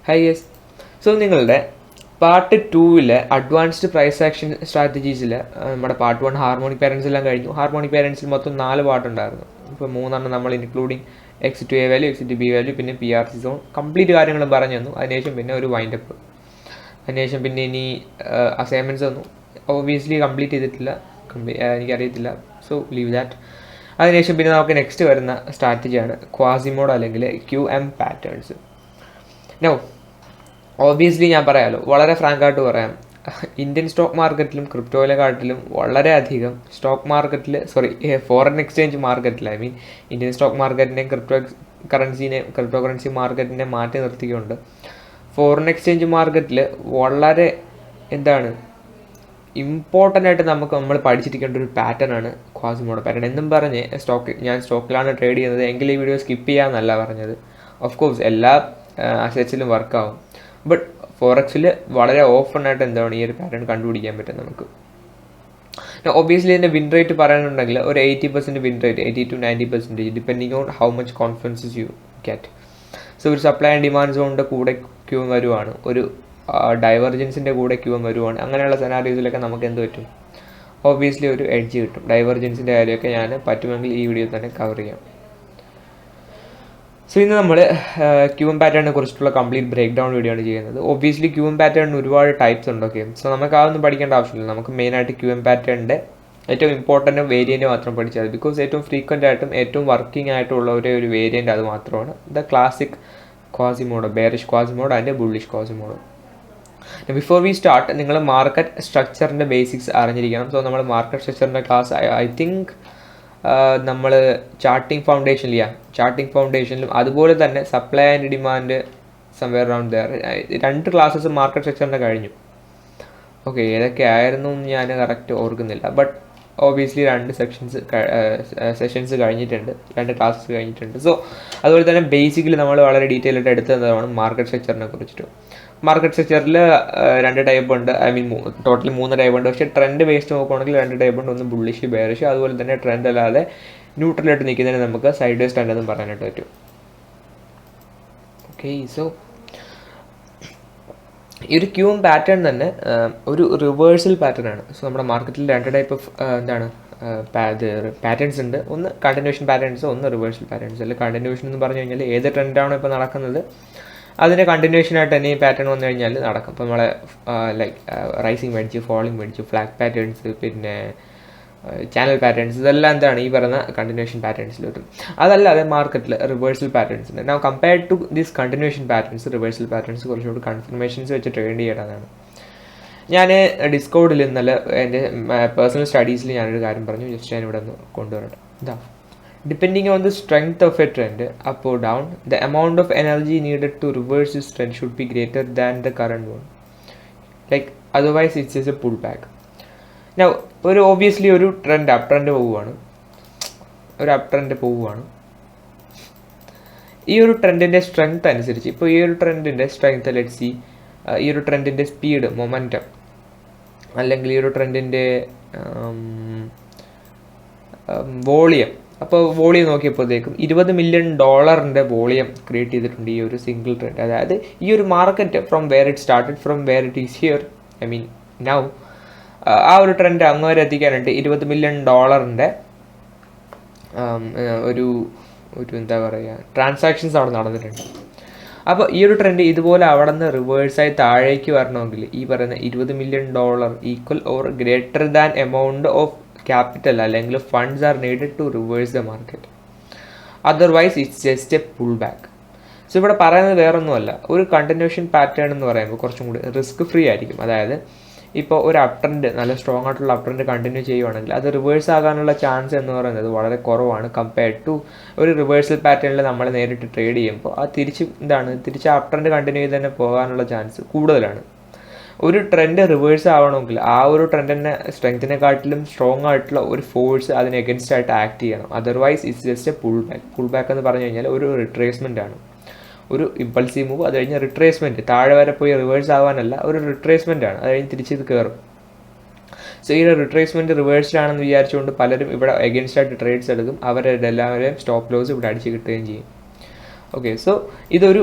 High yes. So നിങ്ങളുടെ part 2 advanced price action സ്ട്രാറ്റജീസിൽ നമ്മുടെ part 1 harmonic parents എല്ലാം കഴിഞ്ഞു. ഹാർമോണിക് പാരൻസിൽ മൊത്തം 4 പാർട്ടുണ്ടായിരുന്നു. ഇപ്പോൾ 3 നമ്മൾ including exit A value, exit B value, പിന്നെ PRC സോൺ കംപ്ലീറ്റ് കാര്യങ്ങളും പറഞ്ഞു തന്നു. അതിനുശേഷം പിന്നെ ഒരു വൈൻഡപ്പ്, അതിനുശേഷം പിന്നെ ഇനി അസൈൻമെൻറ്റ്സ് തന്നു. ഒബ്വിയസ്ലി കംപ്ലീറ്റ് ചെയ്തിട്ടില്ല, എനിക്കറിയത്തില്ല, സോ ലീവ് ദാറ്റ്. അതിനുശേഷം പിന്നെ നമുക്ക് നെക്സ്റ്റ് വരുന്ന സ്ട്രാറ്റജിയാണ് ക്വാസിമോഡ് അല്ലെങ്കിൽ QM പാറ്റേൺസ്. നോ ഓബിയസ്ലി ഞാൻ പറയാമല്ലോ, വളരെ ഫ്രാങ്കായിട്ട് പറയാം, ഇന്ത്യൻ സ്റ്റോക്ക് മാർക്കറ്റിലും ക്രിപ്റ്റോയിലെക്കാട്ടിലും വളരെയധികം സ്റ്റോക്ക് മാർക്കറ്റിൽ ഫോറിൻ എക്സ്ചേഞ്ച് മാർക്കറ്റിൽ, ഐ മീൻ ഇന്ത്യൻ സ്റ്റോക്ക് മാർക്കറ്റിനെയും ക്രിപ്റ്റോ കറൻസി മാർക്കറ്റിനെ മാറ്റി നിർത്തിക്കൊണ്ട് ഫോറിൻ എക്സ്ചേഞ്ച് മാർക്കറ്റിൽ വളരെ ഇമ്പോർട്ടൻ്റ് ആയിട്ട് നമ്മൾ പഠിച്ചിരിക്കേണ്ട ഒരു പാറ്റേൺ ആണ് ക്വാസിമോഡോ പാറ്റേൺ. എന്നും പറഞ്ഞ് ഞാൻ സ്റ്റോക്കിലാണ് ട്രേഡ് ചെയ്യുന്നത് എങ്കിൽ ഈ വീഡിയോ സ്കിപ്പ് ചെയ്യാമെന്നല്ല പറഞ്ഞത്. ഓഫ് കോഴ്സ് എല്ലാ അസറ്റ്സിലും വർക്കാവും, ബട്ട് ഫോറക്സിൽ വളരെ ഓപ്പൺ ആയിട്ട് ഈ ഒരു പാറ്റേൺ കണ്ടുപിടിക്കാൻ പറ്റും നമുക്ക്. ഒബ്വിയസ്ലി ഇതിൻ്റെ വിൻ റേറ്റ് പറയാനുണ്ടെങ്കിൽ ഒരു 80% win rate, 80 to 90%, depending on how much confidences you get. So ഒരു സപ്ലൈ ആൻഡ് ഡിമാൻഡ് സോണിൻ്റെ കൂടെ ക്യൂം വരുവാണ്, ഒരു ഡൈവർജൻസിൻ്റെ കൂടെ ക്യൂം വരുവാണ്. അങ്ങനെയുള്ള സെനാരിയോസിലൊക്കെ നമുക്ക് എന്ത് പറ്റും? ഒബ്വിയസ്ലി ഒരു എഡ്ജ് കിട്ടും. ഡൈവർജൻസിൻ്റെ കാര്യമൊക്കെ ഞാൻ പറ്റുമെങ്കിൽ ഈ വീഡിയോയിൽ തന്നെ കവർ ചെയ്യാം. സോ ഇന്ന് നമ്മൾ QM പാറ്റേണിനെ കുറിച്ചിട്ടുള്ള കംപ്ലീറ്റ് ബ്രേക്ക് ഡൗൺ വീഡിയോ ആണ് ചെയ്യുന്നത്. ഒബ്വിയസ്ലി QM പാറ്റേണിന് ഒരുപാട് ടൈപ്സ് ഉണ്ട്. ഓക്കെ, സോ നമുക്ക് അതൊന്നും പഠിക്കേണ്ട ആവശ്യമില്ല. നമുക്ക് മെയിനായിട്ട് QM പാറ്റേണിൻ്റെ ഏറ്റവും ഇമ്പോർട്ടൻറ്റ് വേരിയൻറ്റ് മാത്രം പഠിച്ചാൽ മതി. ബിക്കോസ് ഏറ്റവും ഫ്രീക്വൻ്റ് ആയിട്ടും ഏറ്റവും വർക്കിംഗ് ആയിട്ടുള്ള ഒരു വേരിയൻറ്റ് അത് മാത്രമാണ് the classic Quasimodo, bearish Quasimodo and bullish Quasimodo. Before we start, നിങ്ങൾ മാർക്കറ്റ് സ്ട്രക്ചറിൻ്റെ ബേസിക്സ് അറിഞ്ഞിരിക്കണം. സോ നമ്മൾ മാർക്കറ്റ് സ്ട്രക്ചറിൻ്റെ ക്ലാസ് ഐ തിങ്ക് നമ്മൾ ചാർട്ടിംഗ് ഫൗണ്ടേഷനിലും അതുപോലെ തന്നെ supply and demand somewhere around there 2 classes market സെക്ഷൻ്റെ കഴിഞ്ഞു. ഓക്കെ, ഏതൊക്കെ ആയിരുന്നു എന്ന് ഞാൻ കറക്റ്റ് ഓർക്കുന്നില്ല, ബട്ട് ഓബിയസ്ലി 2 സെഷൻസ് കഴിഞ്ഞിട്ടുണ്ട്, 2 ക്ലാസ്സസ് കഴിഞ്ഞിട്ടുണ്ട്. സോ അതുപോലെ തന്നെ ബേസിക്കലി നമ്മൾ വളരെ ഡീറ്റെയിൽ ആയിട്ട് എടുത്തതാണ് മാർക്കറ്റ് സ്ട്രക്ചറിനെ കുറിച്ചിട്ട്. മാർക്കറ്റ് സ്ട്രക്ചറിൽ 2 ടൈപ്പ് ഉണ്ട്, ഐ മീൻ ടോട്ടൽ 3 ടൈപ്പ് ഉണ്ട്. പക്ഷേ ട്രെൻഡ് ബേസ്ഡ് നോക്കുകയാണെങ്കിൽ 2 ടൈപ്പ് ഉണ്ട്. ഒന്ന് ബുള്ളിഷ്, ബെയറിഷ്. അതുപോലെ തന്നെ ട്രെൻഡ് അല്ലാതെ ന്യൂട്രലായിട്ട് നിൽക്കുന്നതിന് നമുക്ക് സൈഡ് വേസ് ട്രെൻഡ് എന്നും പറയാനായിട്ട് പറ്റും. ഓക്കെ, സോ ഈ ഒരു QM പാറ്റേൺ തന്നെ ഒരു റിവേഴ്സൽ പാറ്റേൺ ആണ്. സോ നമ്മുടെ മാർക്കറ്റിൽ 2 ടൈപ്പ് ഓഫ് പാറ്റേൺസ് ഉണ്ട്. ഒന്ന് കണ്ടിന്യൂഷൻ പാറ്റേൺസ്, ഒന്ന് റിവേഴ്സൽ പാറ്റേൺസ്. അല്ലെങ്കിൽ കണ്ടിന്യൂഷൻ എന്ന് പറഞ്ഞു കഴിഞ്ഞാൽ ഏത് ട്രെൻഡാണോ ഇപ്പോൾ നടക്കുന്നത് അതിൻ്റെ കണ്ടിന്യൂഷനായിട്ട് തന്നെ ഈ പാറ്റേൺ വന്നു കഴിഞ്ഞാൽ നടക്കും. ഇപ്പോൾ നമ്മളെ റൈസിങ് മേടിച്ച്, ഫോളിങ് മേടിച്ച്, ഫ്ലാഗ് പാറ്റേൺസ്, പിന്നെ ചാനൽ പാറ്റേൺസ്, ഇതെല്ലാം ഈ പറയുന്ന കണ്ടിന്യൂഷൻ പാറ്റേൺസിൽ വരും. അതല്ലാതെ മാർക്കറ്റിൽ റിവേഴ്സൽ പാറ്റേൺസ് ഉണ്ട്. Now compared to these continuation patterns, reversal patterns കുറച്ചുകൂടി കൺഫർമേഷൻസ് വെച്ച് ട്രേഡ് ചെയ്യേണ്ടതാണ്. ഞാൻ ഡിസ്കോഡിൽ ഇന്നലെ എൻ്റെ പേഴ്സണൽ സ്റ്റഡീസിൽ ഞാനൊരു കാര്യം പറഞ്ഞു, ജസ്റ്റ് ഞാനിവിടെ ഒന്ന് കൊണ്ടുവരട്ടെ. Depending on the strength of a trend, up or down, the amount of energy needed to reverse this trend should be greater than the current one. Otherwise it's just a pullback. Now, obviously ഒരു trend up trend പോവുകയാണ്, ഈ ഒരു ട്രെൻഡിൻ്റെ strength അനുസരിച്ച്, ഇപ്പോൾ ഈ ഒരു ട്രെൻഡിൻ്റെ strength let's see, ഈ ഒരു ട്രെൻഡിൻ്റെ സ്പീഡ്, മൊമെൻറ്റം, അല്ലെങ്കിൽ ഈ ഒരു ട്രെൻഡിൻ്റെ വോളിയം. അപ്പോൾ വോളിയം നോക്കിയപ്പോഴത്തേക്കും $20 million വോളിയം ക്രിയേറ്റ് ചെയ്തിട്ടുണ്ട് ഈ ഒരു സിംഗിൾ ട്രെൻഡ്. അതായത് ഈ ഒരു market from where it started, from where it is here, I mean now, ആ ഒരു ട്രെൻഡ് അങ്ങ് വരെ എത്തിക്കാനായിട്ട് $20 million ഒരു ട്രാൻസാക്ഷൻസ് അവിടെ നടന്നിട്ടുണ്ട്. അപ്പോൾ ഈ ഒരു ട്രെൻഡ് ഇതുപോലെ അവിടെ നിന്ന് റിവേഴ്സായി താഴേക്ക് വരണമെങ്കിൽ ഈ പറയുന്ന $20 million equal or greater than amount of capital അല്ലെങ്കിൽ funds are needed to reverse the market. Otherwise it's just a pull back. So ഇവിടെ പറയുന്നത് വേറൊന്നുമല്ല, ഒരു കണ്ടിന്യൂഷൻ പാറ്റേൺ എന്ന് പറയുമ്പോൾ കുറച്ചും കൂടി റിസ്ക് ഫ്രീ ആയിരിക്കും. അതായത് ഇപ്പോൾ ഒരു അപ് ട്രെൻഡ്, നല്ല സ്ട്രോങ് ആയിട്ടുള്ള അപ് ട്രെൻഡ് കണ്ടിന്യൂ ചെയ്യുവാണെങ്കിൽ അത് റിവേഴ്സ് ആകാനുള്ള ചാൻസ് എന്ന് പറയുന്നത് വളരെ കുറവാണ് കമ്പയർഡ് ടു ഒരു റിവേഴ്സൽ പാറ്റേണിൽ നമ്മൾ നേരിട്ട് ട്രേഡ് ചെയ്യുമ്പോൾ അത് തിരിച്ച് അപ് ട്രെൻഡ് കണ്ടിന്യൂ ചെയ്ത് തന്നെ പോകാനുള്ള ചാൻസ് കൂടുതലാണ്. ഒരു ട്രെൻഡ് റിവേഴ്സ് ആവണമെങ്കിൽ ആ ഒരു ട്രെൻഡിൻ്റെ സ്ട്രെങ്ത്തിനെക്കാട്ടിലും സ്ട്രോങ് ആയിട്ടുള്ള ഒരു ഫോഴ്സ് അതിന് എഗൻസ്റ്റ് ആയിട്ട് ആക്ട് ചെയ്യണം. Otherwise it's just a pull back എന്ന് പറഞ്ഞു കഴിഞ്ഞാൽ ഒരു റിട്രേസ്മെൻ്റ് ആണ്, ഒരു ഇമ്പൾസീവ് മൂവ്. അത് കഴിഞ്ഞ് റിട്രേസ്മെൻറ്റ്, താഴെ വരെ പോയി റിവേഴ്സ് ആവാനല്ല, ഒരു റിട്രേസ്മെൻ്റ് ആണ്. അത് കഴിഞ്ഞ് തിരിച്ചിത് കയറും. സോ ഈ റിട്രേസ്മെൻറ്റ് റിവേഴ്സ്ഡാണെന്ന് വിചാരിച്ചുകൊണ്ട് പലരും ഇവിടെ എഗൻസ്റ്റ് ആയിട്ട് ട്രേഡ്സ് എടുക്കും. അവരുടെ എല്ലാവരെയും സ്റ്റോപ്പ് ലോസ് ഇവിടെ അടിച്ച് കിട്ടുകയും ചെയ്യും. ഓക്കെ, സോ ഇതൊരു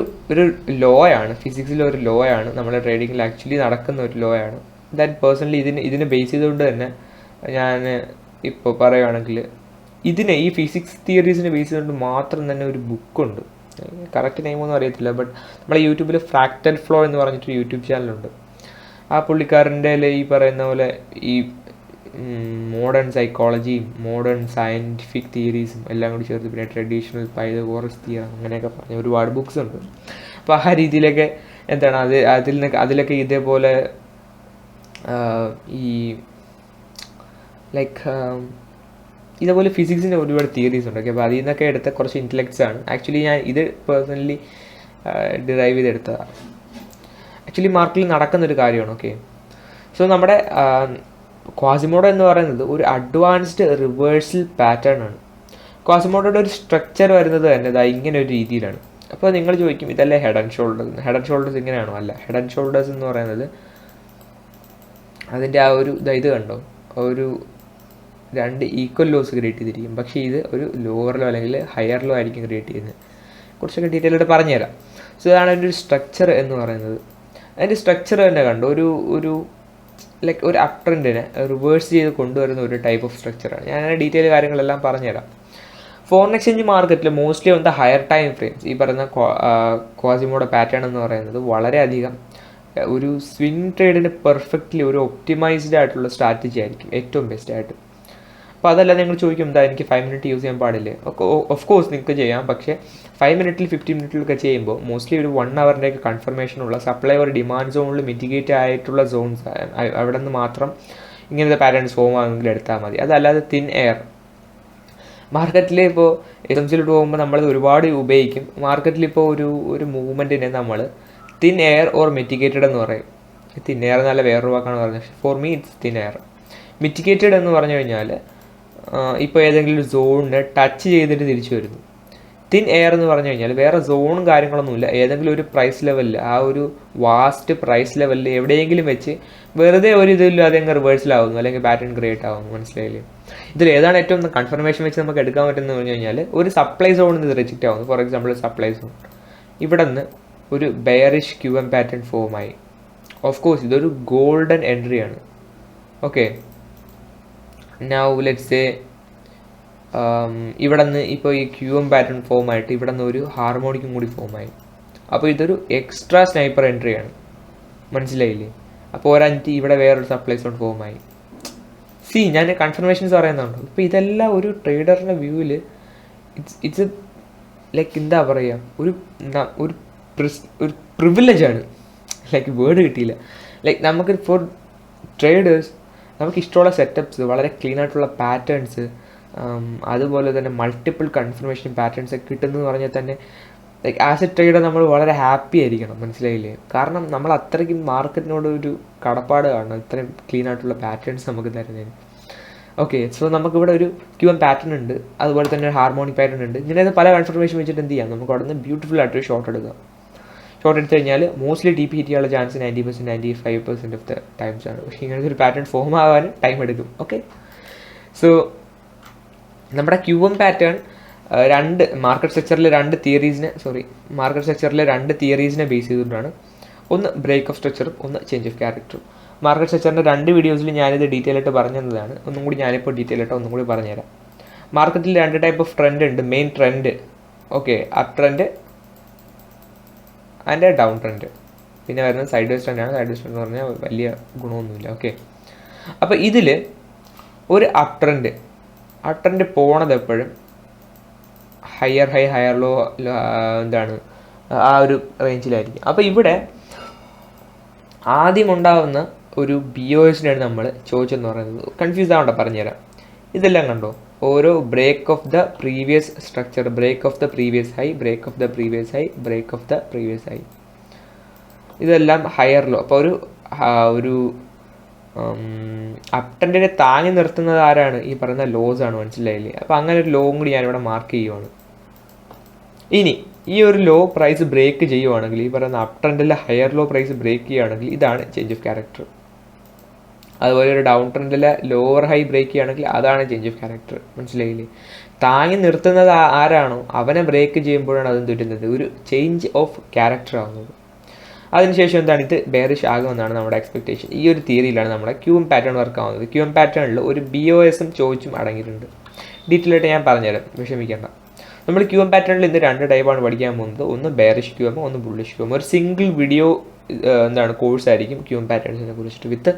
ലോ ആണ്, ഫിസിക്സിലെ ഒരു ലോ ആണ്, നമ്മുടെ ട്രേഡിങ്ങിൽ ആക്ച്വലി നടക്കുന്ന ഒരു ലോ ആണ്. ദാറ്റ് പേഴ്സണലി ഇതിനെ ബേസ് ചെയ്തുകൊണ്ട് തന്നെ ഞാൻ ഇപ്പോൾ പറയുകയാണെങ്കിൽ ഈ ഫിസിക്സ് തിയറീസിനെ ബേസ് ചെയ്തുകൊണ്ട് മാത്രം തന്നെ ഒരു ബുക്കുണ്ട്, കറക്റ്റ് നെയിമൊന്നും അറിയത്തില്ല, ബട്ട് നമ്മളെ യൂട്യൂബിൽ ഫ്രാക്റ്റൽ ഫ്ലോ എന്ന് പറഞ്ഞിട്ട് യൂട്യൂബ് ചാനലുണ്ട്. ആ പുള്ളിക്കാരൻ്റെ ഈ പറയുന്ന പോലെ ഈ മോഡേൺ സൈക്കോളജിയും മോഡേൺ സയൻറ്റിഫിക് തിയറീസും എല്ലാം കൂടി ചേർത്ത്, പിന്നെ ട്രഡീഷണൽ പൈതഗോറസ് തിയറി അങ്ങനെയൊക്കെ പറഞ്ഞ ഒരുപാട് ബുക്സ് ഉണ്ട്. അപ്പോൾ ആ രീതിയിലൊക്കെ എന്താണ് അതിലൊക്കെ ഇതേപോലെ ഈ ലൈക്ക് ഇതേപോലെ ഫിസിക്സിൻ്റെ ഒരുപാട് തിയറീസ് ഉണ്ട്. ഓക്കെ, അപ്പോൾ അതിൽ നിന്നൊക്കെ എടുത്ത കുറച്ച് ഇൻ്റലക്ട്സ് ആണ്. ആക്ച്വലി ഞാൻ ഇത് പേഴ്സണലി ഡിറൈവ് ചെയ്തെടുത്തതാണ്. ആക്ച്വലി മാർക്കിൽ നടക്കുന്നൊരു കാര്യമാണ്. ഓക്കെ, സോ നമ്മുടെ ക്വാസിമോഡോ എന്ന് പറയുന്നത് ഒരു അഡ്വാൻസ്ഡ് റിവേഴ്സൽ പാറ്റേൺ ആണ്. ക്വാസിമോഡോയുടെ ഒരു സ്ട്രക്ചർ വരുന്നത് തന്നെ ഇങ്ങനെ ഒരു രീതിയിലാണ്. അപ്പോൾ നിങ്ങൾ ചോദിക്കും, ഇതല്ലേ head and shoulders? Head and shoulders ഇങ്ങനെയാണോ? അല്ല, ഹെഡ് ആൻഡ് ഷോൾഡേഴ്സ് എന്ന് പറയുന്നത് അതിൻ്റെ ആ ഒരു ഇത് കണ്ടോ, ഒരു 2 ഈക്വൽ ലോസ് ക്രിയേറ്റ് ചെയ്തിരിക്കും. പക്ഷേ ഇത് ഒരു ലോവർ ലോ അല്ലെങ്കിൽ ഹയർ ലോ ആയിരിക്കും ക്രിയേറ്റ് ചെയ്യുന്നത്. കുറച്ചൊക്കെ ഡീറ്റെയിൽ ആയിട്ട് പറഞ്ഞുതരാം. സോ ഇതാണ് അതിൻ്റെ ഒരു സ്ട്രക്ചർ എന്ന് പറയുന്നത്. അതിൻ്റെ സ്ട്രക്ചർ തന്നെ കണ്ടോ, ഒരു ലൈക്ക് ഒരു അപ് ട്രെൻഡിനെ റിവേഴ്സ് ചെയ്ത് കൊണ്ടുവരുന്ന ഒരു ടൈപ്പ് ഓഫ് സ്ട്രക്ചറാണ്. ഞാൻ അതിൻ്റെ ഡീറ്റെയിൽ കാര്യങ്ങളെല്ലാം പറഞ്ഞുതരാം. ഫോറിൻ എക്സ്ചേഞ്ച് മാർക്കറ്റിൽ mostly on the higher time frames ഈ പറയുന്ന ക്വാസിമോഡോ പാറ്റേൺ എന്ന് പറയുന്നത് വളരെയധികം ഒരു സ്വിംഗ് ട്രേഡിന് പെർഫെക്റ്റ്ലി ഒരു ഒപ്റ്റിമൈസ്ഡ് ആയിട്ടുള്ള സ്ട്രാറ്റജി ആയിരിക്കും ഏറ്റവും ബെസ്റ്റ് ആയിട്ട്. അപ്പോൾ അതല്ല നിങ്ങൾ ചോദിക്കും, എന്താ എനിക്ക് 5 മിനിറ്റ് യൂസ് ചെയ്യാൻ പാടില്ലേ? ഓഫ് കോഴ്സ് നിങ്ങൾക്ക് ചെയ്യാം, പക്ഷേ 5 മിനിറ്റിൽ 15 മിനിറ്റിലൊക്കെ ചെയ്യുമ്പോൾ മോസ്റ്റ്ലി ഒരു 1 അവറിൻ്റെയൊക്കെ കൺഫർമേഷനുള്ള സപ്ലൈ ഒരു ഡിമാൻഡ് സോണിൽ മിറ്റിഗേറ്റ് ആയിട്ടുള്ള സോൺസ് അവിടെ നിന്ന് മാത്രം ഇങ്ങനത്തെ പാറ്റേൺസ് ഫോം ആകുമെങ്കിൽ എടുത്താൽ മതി. അതല്ലാതെ തിൻ എയർ മാർക്കറ്റിൽ ഇപ്പോൾ എസംസിലോട്ട് പോകുമ്പോൾ നമ്മൾ ഒരുപാട് ഉപയോഗിക്കും. മാർക്കറ്റിലിപ്പോൾ ഒരു മൂവ്മെൻറ്റിനെ നമ്മൾ തിൻ എയർ ഓർ മിറ്റിഗേറ്റഡ് എന്ന് പറയും. തിൻ എയർ എന്നല്ല വേറൊരു വാക്കാണ് പറഞ്ഞത്. For me it's thin air. Mitigated എന്ന് പറഞ്ഞു കഴിഞ്ഞാൽ ഇപ്പോൾ ഏതെങ്കിലും ഒരു സോണിനെ ടച്ച് ചെയ്തിട്ട് തിരിച്ചു വരുന്നു. തിൻ എയർ എന്ന് പറഞ്ഞു കഴിഞ്ഞാൽ വേറെ സോണും കാര്യങ്ങളൊന്നുമില്ല, ഏതെങ്കിലും ഒരു പ്രൈസ് ലെവലിൽ, ആ ഒരു വാസ്റ്റ് പ്രൈസ് ലെവലിൽ എവിടെയെങ്കിലും വെച്ച് വെറുതെ ഒരു ഇതില്ലാതെ അങ്ങ് റിവേഴ്സലാവുന്നു അല്ലെങ്കിൽ പാറ്റേൺ ക്രിയേറ്റ് ആവുന്നു. മനസ്സിലായില്ലേ? ഇതിൽ ഏതാണ് ഏറ്റവും കൺഫർമേഷൻ വെച്ച് നമുക്ക് എടുക്കാൻ പറ്റുന്നത് പറഞ്ഞു കഴിഞ്ഞാൽ ഒരു സപ്ലൈ സോണിൽ നിന്ന് റിജക്റ്റ് ആവുന്നു. ഫോർ എക്സാമ്പിൾ സപ്ലൈ സോൺ ഇവിടെ നിന്ന് ഒരു ബെയറിഷ് QM പാറ്റേൺ ഫോമായി. ഓഫ് കോഴ്സ് ഇതൊരു ഗോൾഡൻ എൻട്രി ആണ്. ഓക്കെ, നൗ ലെറ്റ്സ് സേ ഇവിടെ നിന്ന് ഇപ്പോൾ ഈ QM പാറ്റേൺ ഫോമായിട്ട് ഇവിടെ നിന്ന് ഒരു ഹാർമോണിക്കും കൂടി ഫോമായി. അപ്പോൾ ഇതൊരു എക്സ്ട്രാ സ്നൈപ്പർ എൻട്രി ആണ്. മനസ്സിലായില്ലേ? അപ്പോൾ ഒരഞ്ച് ഇവിടെ വേറൊരു സപ്ലൈ സോൺ ഫോമായി. ഞാൻ കൺഫർമേഷൻസ് പറയുന്നുണ്ട്. ഇപ്പോൾ ഇതെല്ലാം ഒരു ട്രേഡറിൻ്റെ വ്യൂവിൽ ഇറ്റ്സ് ലൈക്ക് എന്താ പറയുക, ഒരു പ്രിവിലേജാണ്. ലൈക്ക് വേർഡ് കിട്ടിയില്ല. ലൈക്ക് നമുക്ക് ഫോർ ട്രേഡേഴ്സ് നമുക്ക് ഇഷ്ടമുള്ള സെറ്റപ്സ്, വളരെ ക്ലീൻ ആയിട്ടുള്ള പാറ്റേൺസ്, അതുപോലെ തന്നെ മൾട്ടിപ്പിൾ കൺഫർമേഷൻ പാറ്റേൺസ് ഒക്കെ കിട്ടുന്നതെന്ന് പറഞ്ഞാൽ തന്നെ ലൈക്ക് ആസ് എ ട്രേഡർ നമ്മൾ വളരെ ഹാപ്പി ആയിരിക്കണം. മനസ്സിലായില്ലേ? കാരണം നമ്മൾ അത്രയ്ക്കും മാർക്കറ്റിനോട് ഒരു കടപ്പാട് കാണണം ഇത്രയും ക്ലീൻ ആയിട്ടുള്ള പാറ്റേൺസ് നമുക്ക് തരുന്നതിന്. ഓക്കെ, സോ നമുക്കിവിടെ ഒരു QM പാറ്റേൺ ഉണ്ട്, അതുപോലെ തന്നെ ഒരു ഹാർമോണിക് പാറ്റേൺ ഉണ്ട്. ഇങ്ങനെ പല കൺഫർമേഷൻ വെച്ചിട്ട് എന്ത് ചെയ്യാം, നമുക്ക് അവിടെ നിന്ന് ബ്യൂട്ടിഫുൾ ആയിട്ടൊരു ഷോട്ട് എടുക്കാം. ഷോട്ട് എടുത്തു കഴിഞ്ഞാൽ മോസ്റ്റ്ലി TP ഹിറ്റ് ചെയ്യാനുള്ള ചാൻസ് 90%, 95% ഓഫ് ദ ടൈംസ് ആണ്. പക്ഷേ ഇങ്ങനത്തെ ഒരു പാറ്റേൺ ഫോം ആവാൻ ടൈം എടുക്കും. ഓക്കെ, സോ നമ്മുടെ QM പാറ്റേൺ മാർക്കറ്റ് സ്ട്രക്ചറിലെ രണ്ട് തിയറീസിനെ ബേസ് ചെയ്തുകൊണ്ടാണ്. ഒന്ന് ബ്രേക്ക് ഓഫ് സ്ട്രക്ചറും ഒന്ന് ചേഞ്ച് ഓഫ് ക്യാരക്ടറും. മാർക്കറ്റ് സ്ട്രക്ചറിൻ്റെ 2 വീഡിയോസിൽ ഞാനിത് ഡീറ്റെയിൽ ആയിട്ട് പറഞ്ഞു തന്നതാണ്. ഒന്നും കൂടി ഞാനിപ്പോൾ ഡീറ്റെയിൽ ആയിട്ട് ഒന്നും കൂടി പറഞ്ഞുതരാം. മാർക്കറ്റിൽ 2 ടൈപ്പ് ഓഫ് ട്രെൻഡ് ഉണ്ട്. Main trend, okay, up trend and down trend. പിന്നെ വരുന്നത് സൈഡ് വേസ് ട്രെൻഡാണ്. സൈഡ് വേസ് ട്രെൻഡ് എന്ന് പറഞ്ഞാൽ വലിയ ഗുണമൊന്നുമില്ല. ഓക്കെ, അപ്പോൾ ഇതിൽ ഒരു അപ് ട്രെൻഡ് പോണത് എപ്പോഴും ഹയർ ലോ എന്താണ് ആ ഒരു റേഞ്ചിലായിരിക്കും. അപ്പോൾ ഇവിടെ ആദ്യം ഉണ്ടാകുന്ന ഒരു BOSനെയാണ് നമ്മൾ ചോദിച്ചെന്ന് പറയുന്നത്. കൺഫ്യൂസ് ആവണ്ട, പറഞ്ഞുതരാം. ഇതെല്ലാം കണ്ടോ, ഓരോ break of the previous structure, break of the previous high, break of the previous high, break of the previous high, ഇതെല്ലാം ഹയർ ലോ. അപ്പോൾ ഒരു അപ് ട്രെൻഡിനെ താങ്ങി നിർത്തുന്നത് ആരാണ്? ഈ പറയുന്ന ലോസ് ആണ്. മനസ്സിലായില്ലേ? അപ്പോൾ അങ്ങനെ ഒരു ലോവും കൂടി ഞാനിവിടെ മാർക്ക് ചെയ്യുവാണ്. ഇനി ഈ ഒരു ലോ പ്രൈസ് ബ്രേക്ക് ചെയ്യുവാണെങ്കിൽ, ഈ പറയുന്ന അപ് ട്രെൻഡിലെ ഹയർ ലോ പ്രൈസ് ബ്രേക്ക് ചെയ്യുകയാണെങ്കിൽ, ഇതാണ് ചേഞ്ച് ഓഫ് ക്യാരക്ടർ. അതുപോലെ ഒരു ഡൗൺ ട്രെൻഡിലെ ലോവർ ഹൈ ബ്രേക്ക് ചെയ്യുകയാണെങ്കിൽ അതാണ് ചേഞ്ച് ഓഫ് ക്യാരക്ടർ. മനസ്സിലായില്ലേ? താങ്ങി നിർത്തുന്നത് ആരാണോ അവനെ ബ്രേക്ക് ചെയ്യുമ്പോഴാണ് അതും തുറ്റുന്നത്, ഒരു ചേഞ്ച് ഓഫ് ക്യാരക്ടർ ആവുന്നത്. അതിനുശേഷം എന്താണ്, ഇത് ബെയറിഷ് ആകുമെന്നാണ് നമ്മുടെ എക്സ്പെക്ടേഷൻ. ഈ ഒരു തിയറിയിലാണ് നമ്മുടെ ക്യൂഎം പാറ്റേൺ വർക്ക് ആവുന്നത്. ക്യൂഎം പാറ്റേണിൽ ഒരു BOSും ചോദിച്ചും അടങ്ങിയിട്ടുണ്ട്. ഡീറ്റെയിൽ ആയിട്ട് ഞാൻ പറഞ്ഞുതരാം, വിഷമിക്കേണ്ട. നമ്മൾ ക്യൂഎം പാറ്റേണിൽ ഇന്ന് 2 ടൈപ്പാണ് പഠിക്കാൻ പോകുന്നത്. ഒന്ന് ബെയറിഷ് ക്യൂഎം, ഒന്ന് ബുള്ളിഷ് ക്യൂഎം. ഒരു സിംഗിൾ വീഡിയോ കോഴ്സ് ആയിരിക്കും ക്യൂഎം പാറ്റേൺസിനെ കുറിച്ചിട്ട്, with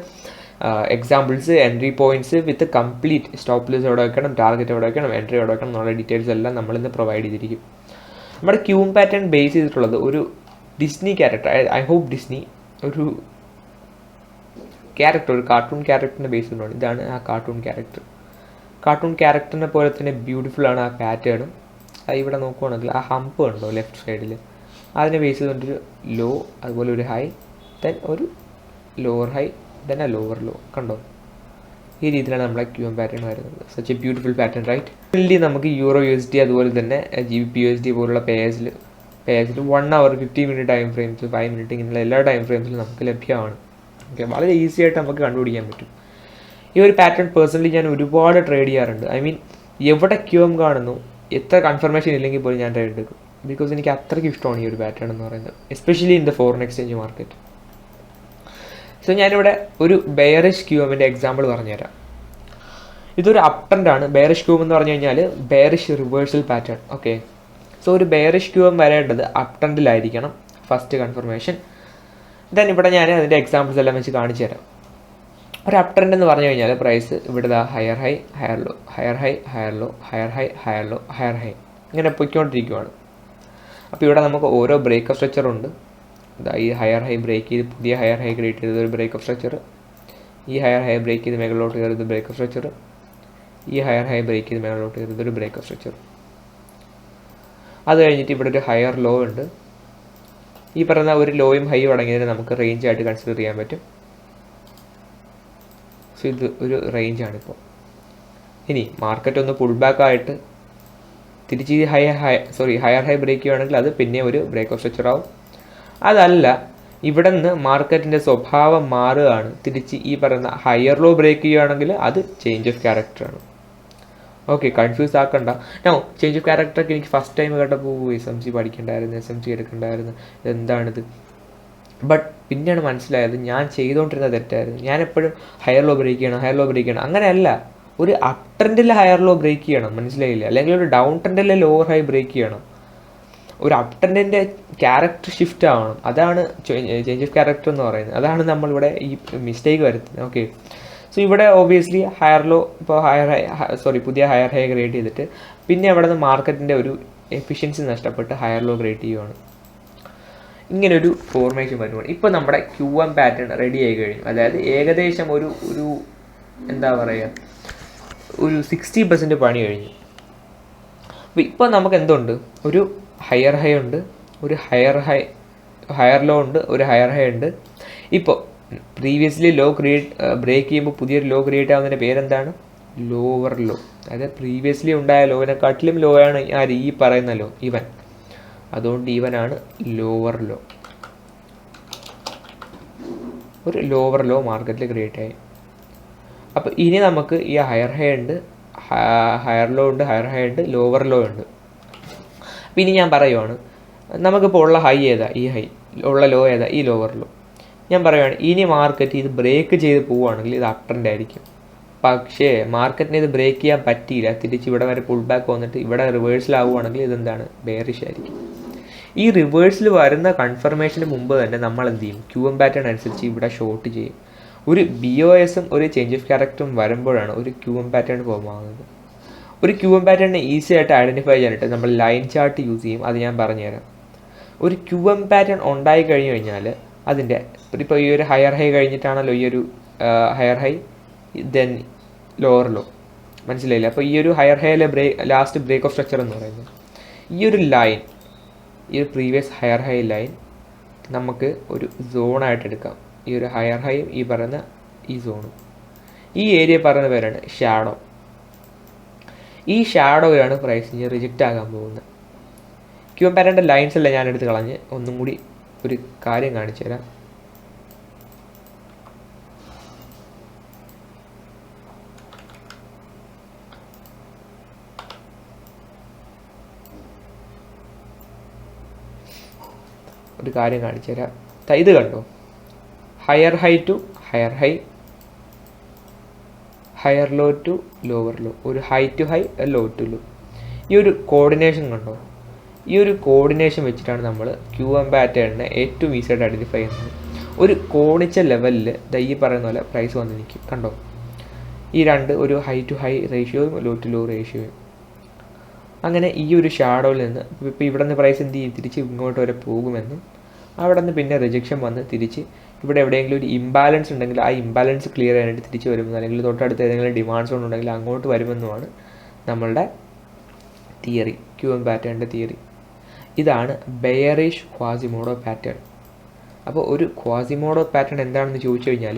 examples, entry points, with complete stop loss എവിടെ വെക്കണം, ടാർഗറ്റ് എവിടെ വെക്കണം, എൻട്രി എവിടെ വെക്കണം എന്നുള്ള ഡീറ്റെയിൽസ് എല്ലാം നമ്മളിന്ന് പ്രൊവൈഡ് ചെയ്തിരിക്കും. നമ്മുടെ ക്യൂഎം പാറ്റേൺ ബേസ് ചെയ്തിട്ടുള്ളത് ഒരു Disney character, I hope Disney ഒരു ക്യാരക്ടർ, ഒരു കാർട്ടൂൺ ക്യാരക്ടറിനെ ബേസ് ചെയ്തിട്ടുണ്ട്. ഇതാണ് ആ കാർട്ടൂൺ ക്യാരക്ടർ. കാർട്ടൂൺ ക്യാരക്ടറിനെ പോലെ തന്നെ ബ്യൂട്ടിഫുൾ ആണ് ആ പാറ്റേണും. ഇവിടെ നോക്കുവാണെങ്കിൽ ആ ഹമ്പ് ഉണ്ടോ ലെഫ്റ്റ് സൈഡിൽ, അതിനെ ബേസ് ചെയ്തുകൊണ്ടൊരു ലോ, അതുപോലെ ഒരു ഹൈ, ദെൻ ഒരു ലോവർ ഹൈ, ദെൻ ആ ലോവർ ലോ. കണ്ടോ? ഈ രീതിയിലാണ് നമ്മളെ ക്യൂഎം പാറ്റേൺ വരുന്നത്. Such a beautiful pattern, right? Finally നമുക്ക് EUR/USD അതുപോലെ തന്നെ GBP/USD പോലുള്ള പേഴ്സിൽ 1 hour, 50 minute time frames, 5 minute ഇങ്ങനെയുള്ള എല്ലാ ടൈം ഫ്രെയിംസിലും നമുക്ക് ലഭ്യമാണ്. ഓക്കെ, വളരെ ഈസി ആയിട്ട് നമുക്ക് കണ്ടുപിടിക്കാൻ പറ്റും. ഈ ഒരു പാറ്റേൺ പേഴ്സണലി ഞാൻ ഒരുപാട് ട്രേഡ് ചെയ്യാറുണ്ട്. ഐ മീൻ, എവിടെ QM കാണുന്നു, എത്ര കൺഫർമേഷൻ ഇല്ലെങ്കിൽ പോലും ഞാൻ ട്രേഡ് എടുക്കും. ബിക്കോസ് എനിക്ക് അത്രയ്ക്ക് ഇഷ്ടമാണ് ഈ ഒരു പാറ്റേൺ എന്ന് പറയുന്നത്, especially in the foreign exchange market. So ഞാനിവിടെ ഒരു ബെയറിഷ് QMൻ്റെ എക്സാമ്പിൾ പറഞ്ഞുതരാം. ഇതൊരു അപ് ട്രെൻഡാണ്. ബെയറിഷ് QM എന്ന് പറഞ്ഞു കഴിഞ്ഞാൽ bearish reversal pattern. Okay, so ഒരു ബെയറിഷ് QM വരേണ്ടത് അപ് ട്രെൻഡിലായിരിക്കണം, ഫസ്റ്റ് കൺഫർമേഷൻ. ദെൻ ഇവിടെ ഞാൻ അതിൻ്റെ എക്സാമ്പിൾസ് എല്ലാം വെച്ച് കാണിച്ചു തരാം. ഒരു അപ് ട്രെൻഡ് എന്ന് പറഞ്ഞു കഴിഞ്ഞാൽ പ്രൈസ് ഇവിടെ higher high, higher low, higher high, higher low, higher high, higher low, higher high, ഇങ്ങനെ പൊയ്ക്കൊണ്ടിരിക്കുവാണ്. അപ്പോൾ ഇവിടെ നമുക്ക് ഓരോ ബ്രേക്കപ്പ് സ്ട്രക്ചറുണ്ട്. ഈ ഹയർ ഹൈ ബ്രേക്ക് ചെയ്ത് പുതിയ ഹയർ ഹൈ ക്രിയേറ്റ് ചെയ്തൊരു ബ്രേക്കപ്പ് സ്ട്രക്ചർ, ഈ ഹയർ ഹൈ ബ്രേക്ക് ചെയ്ത് മേളിലോട്ട് കയറുന്നത് ബ്രേക്കപ്പ് സ്ട്രക്ചർ, ഈ ഹയർ ഹൈ ബ്രേക്ക് ചെയ്ത് മേളിലോട്ട് കയറുന്നതൊരു ബ്രേക്കപ്പ് സ്ട്രക്ചർ. അത് കഴിഞ്ഞിട്ട് ഇവിടെ ഒരു ഹയർ ലോ ഉണ്ട്. ഈ പറയുന്ന ഒരു ലോയും ഹൈയും അടങ്ങിയതിനെ നമുക്ക് റേഞ്ച് ആയിട്ട് കൺസിഡർ ചെയ്യാൻ പറ്റും. സോ ഇത് ഒരു റേഞ്ചാണിപ്പോൾ. ഇനി മാർക്കറ്റ് ഒന്ന് പുൾ ബാക്ക് ആയിട്ട് തിരിച്ച് ഈ ഹയർ ഹൈ ബ്രേക്ക് ചെയ്യുകയാണെങ്കിൽ അത് പിന്നെ ഒരു ബ്രേക്കപ്പ് സ്ട്രക്ചർ ആവും. അതല്ല, ഇവിടെ നിന്ന് മാർക്കറ്റിൻ്റെ സ്വഭാവം മാറുകയാണ്, തിരിച്ച് ഈ പറയുന്ന ഹയർ ലോ ബ്രേക്ക് ചെയ്യുകയാണെങ്കിൽ അത് ചേഞ്ച് ഓഫ് ക്യാരക്ടറാണ്. ഓക്കെ, കൺഫ്യൂസ് ആക്കണ്ട. നോ, ചേഞ്ച് ഓഫ് ക്യാരക്ടറൊക്കെ എനിക്ക് ഫസ്റ്റ് ടൈം കേട്ടപ്പോൾ SMC പഠിക്കണ്ടായിരുന്നു, SMC എടുക്കണ്ടായിരുന്നു, എന്താണിത്. ബട്ട് പിന്നെയാണ് മനസ്സിലായത് ഞാൻ ചെയ്തുകൊണ്ടിരുന്ന തെറ്റായിരുന്നു. ഞാൻ എപ്പോഴും ഹയർ ലോ ബ്രേക്ക് ചെയ്യണം, അങ്ങനെയല്ല. ഒരു അപ് ട്രെൻഡിൽ ഹയർ ലോ ബ്രേക്ക് ചെയ്യണം, മനസ്സിലായില്ല? അല്ലെങ്കിൽ ഒരു ഡൗൺ ട്രെൻഡിലെ ലോവർ ഹൈ ബ്രേക്ക് ചെയ്യണം. ഒരു അപ് ട്രെൻഡിൻ്റെ ക്യാരക്ടർ ഷിഫ്റ്റ് ആവണം. അതാണ് ചേഞ്ച് ഓഫ് ക്യാരക്ടർ എന്ന് പറയുന്നത്. അതാണ് നമ്മളിവിടെ ഈ മിസ്റ്റേക്ക് വരുത്തുന്നത്. ഓക്കെ, സോ ഇവിടെ ഒബ്വിയസ്ലി ഹയർ ലോ, ഇപ്പോൾ പുതിയ ഹയർ ഹൈ ക്രിയേറ്റ് ചെയ്തിട്ട് പിന്നെ അവിടെ നിന്ന് മാർക്കറ്റിൻ്റെ ഒരു എഫിഷ്യൻസി നഷ്ടപ്പെട്ട് ഹയർ ലോ ക്രിയേറ്റ് ചെയ്യുവാണ്. ഇങ്ങനൊരു ഫോർമേഷൻ വരുവാണ്. ഇപ്പോൾ നമ്മുടെ QM പാറ്റേൺ റെഡി ആയി കഴിഞ്ഞു. അതായത് ഏകദേശം ഒരു എന്താ പറയുക, ഒരു 60% പണി കഴിഞ്ഞു. അപ്പോൾ ഇപ്പോൾ നമുക്ക് എന്തുണ്ട്, ഒരു ഹയർ ഹൈ ഉണ്ട്, ഒരു ഹയർ ലോ ഉണ്ട്, ഒരു ഹയർ ഹൈ ഉണ്ട്. ഇപ്പോൾ പ്രീവിയസ്ലി ലോ ബ്രേക്ക് ചെയ്യുമ്പോൾ പുതിയൊരു ലോ ക്രിയേറ്റ് ആവുന്നതിൻ്റെ പേരെന്താണ്? Lower low. അതായത് പ്രീവിയസ്ലി ഉണ്ടായ ലോവിനെക്കാട്ടിലും ലോ ആണ് ഈ പറയുന്ന ലോ, ഇവൻ. അതുകൊണ്ട് ഇവനാണ് ലോവർ ലോ. ഒരു ലോവർ ലോ മാർക്കറ്റിൽ ക്രിയേറ്റ് ആയി. അപ്പോൾ ഇനി നമുക്ക് ഈ ഹയർ ഹൈ ഉണ്ട്, ഹയർ ലോ ഉണ്ട്, ഹയർ ഹൈ ഉണ്ട്, ലോവർ ലോ ഉണ്ട്. അപ്പോൾ ഇനി ഞാൻ പറയുവാണ്, നമുക്കിപ്പോൾ ഉള്ള ഹൈ ഏതാ? ഈ ഹൈ. ഉള്ള ലോ ഏതാ? ഈ ലോവർ ലോ. ഞാൻ പറയുവാണ്, ഇനി മാർക്കറ്റ് ഇത് ബ്രേക്ക് ചെയ്ത് പോവുകയാണെങ്കിൽ ഇത് അപ് ട്രെൻഡ് ആയിരിക്കും. പക്ഷേ മാർക്കറ്റിന് ഇത് ബ്രേക്ക് ചെയ്യാൻ പറ്റിയില്ല, തിരിച്ച് ഇവിടെ വരെ പുൾ ബാക്ക് വന്നിട്ട് ഇവിടെ റിവേഴ്സിലാവുകയാണെങ്കിൽ ഇതെന്താണ്? ബെയറിഷ് ആയിരിക്കും. ഈ റിവേഴ്സിൽ വരുന്ന കൺഫർമേഷന് മുമ്പ് തന്നെ നമ്മൾ എന്ത് ചെയ്യും? QM പാറ്റേൺ അനുസരിച്ച് ഇവിടെ ഷോർട്ട് ചെയ്യും. ഒരു BOSും ഒരു ചേഞ്ച് ഓഫ് ക്യാരക്ടറും വരുമ്പോഴാണ് ഒരു QM പാറ്റേൺ ഫോം ആകുന്നത്. ഒരു QM പാറ്റേണിനെ ഈസി ആയിട്ട് ഐഡൻറ്റിഫൈ ചെയ്യാനായിട്ട് നമ്മൾ ലൈൻ ചാർട്ട് യൂസ് ചെയ്യും. അത് ഞാൻ പറഞ്ഞുതരാം. ഒരു QM പാറ്റേൺ ഉണ്ടായി കഴിഞ്ഞു കഴിഞ്ഞാൽ അതിൻ്റെ ഇപ്പോൾ ഈ ഒരു ഹയർ ഹൈ കഴിഞ്ഞിട്ടാണല്ലോ ഈ ഒരു higher high, then lower low, മനസ്സിലായില്ല? അപ്പോൾ ഈ ഒരു ഹയർ ഹൈയിലെ ലാസ്റ്റ് ബ്രേക്ക് ഓഫ് സ്ട്രക്ചർ എന്ന് പറയുന്നത് ഈ ഒരു ലൈൻ, ഈ ഒരു പ്രീവിയസ് ഹയർ ഹൈ ലൈൻ നമുക്ക് ഒരു സോണായിട്ട് എടുക്കാം. ഈ ഒരു ഹയർ ഹൈയും ഈ പറയുന്ന ഈ സോണും, ഈ ഏരിയ പറയുന്ന പേരാണ് ഷാഡോ. ഈ ഷാഡോയിലാണ് പ്രൈസിങ് റിജക്റ്റ് ആകാൻ പോകുന്നത്. QM പാറ്റേണിൻ്റെ ലൈൻസ് എല്ലാം ഞാൻ എടുത്ത് കളഞ്ഞ് ഒന്നും കൂടി ഒരു കാര്യം കാണിച്ചു തരാം. ഒരു കാര്യം കാണിച്ചു തരാം. ഇത് കണ്ടോ, higher high to higher high, higher low to lower low, ഒരു high to high, low to low. ഈ ഒരു കോർഡിനേഷൻ കണ്ടോ, ഈ ഒരു കോർഡിനേഷൻ വെച്ചിട്ടാണ് നമ്മൾ QM പാറ്റേണിനെ ഏറ്റവും ഈസിയായിട്ട് ഐഡൻറ്റിഫൈ ചെയ്യുന്നത്. ഒരു കോണിച്ച ലെവലിൽ ഈ പറയുന്ന പോലെ പ്രൈസ് വന്ന് നിൽക്കും കണ്ടോ. ഈ രണ്ട് ഒരു ഹൈ ടു ഹൈ റേഷ്യോയും ലോ ടു ലോ റേഷ്യോയും. അങ്ങനെ ഈ ഒരു ഷാഡോയിൽ നിന്ന് ഇപ്പോൾ ഇവിടെ നിന്ന് പ്രൈസ് എന്ത് ചെയ്യും, തിരിച്ച് ഇങ്ങോട്ട് വരെ പോകുമെന്നും അവിടെ നിന്ന് പിന്നെ റിജക്ഷൻ വന്ന് തിരിച്ച് ഇവിടെ എവിടെയെങ്കിലും ഒരു ഇംബാലൻസ് ഉണ്ടെങ്കിൽ ആ ഇംബാലൻസ് ക്ലിയർ ചെയ്യാനായിട്ട് തിരിച്ച് വരുമെന്ന്, അല്ലെങ്കിൽ തൊട്ടടുത്ത് ഏതെങ്കിലും ഡിമാൻഡ്സ് ഉണ്ടെങ്കിൽ അങ്ങോട്ട് വരുമെന്നുമാണ് നമ്മളുടെ തിയറി, QM പാറ്റേണിൻ്റെ തിയറി. ഇതാണ് ബെയറിഷ് ക്വാസിമോഡോ പാറ്റേൺ. അപ്പോൾ ഒരു ക്വാസിമോഡോ പാറ്റേൺ എന്താണെന്ന് ചോദിച്ചു കഴിഞ്ഞാൽ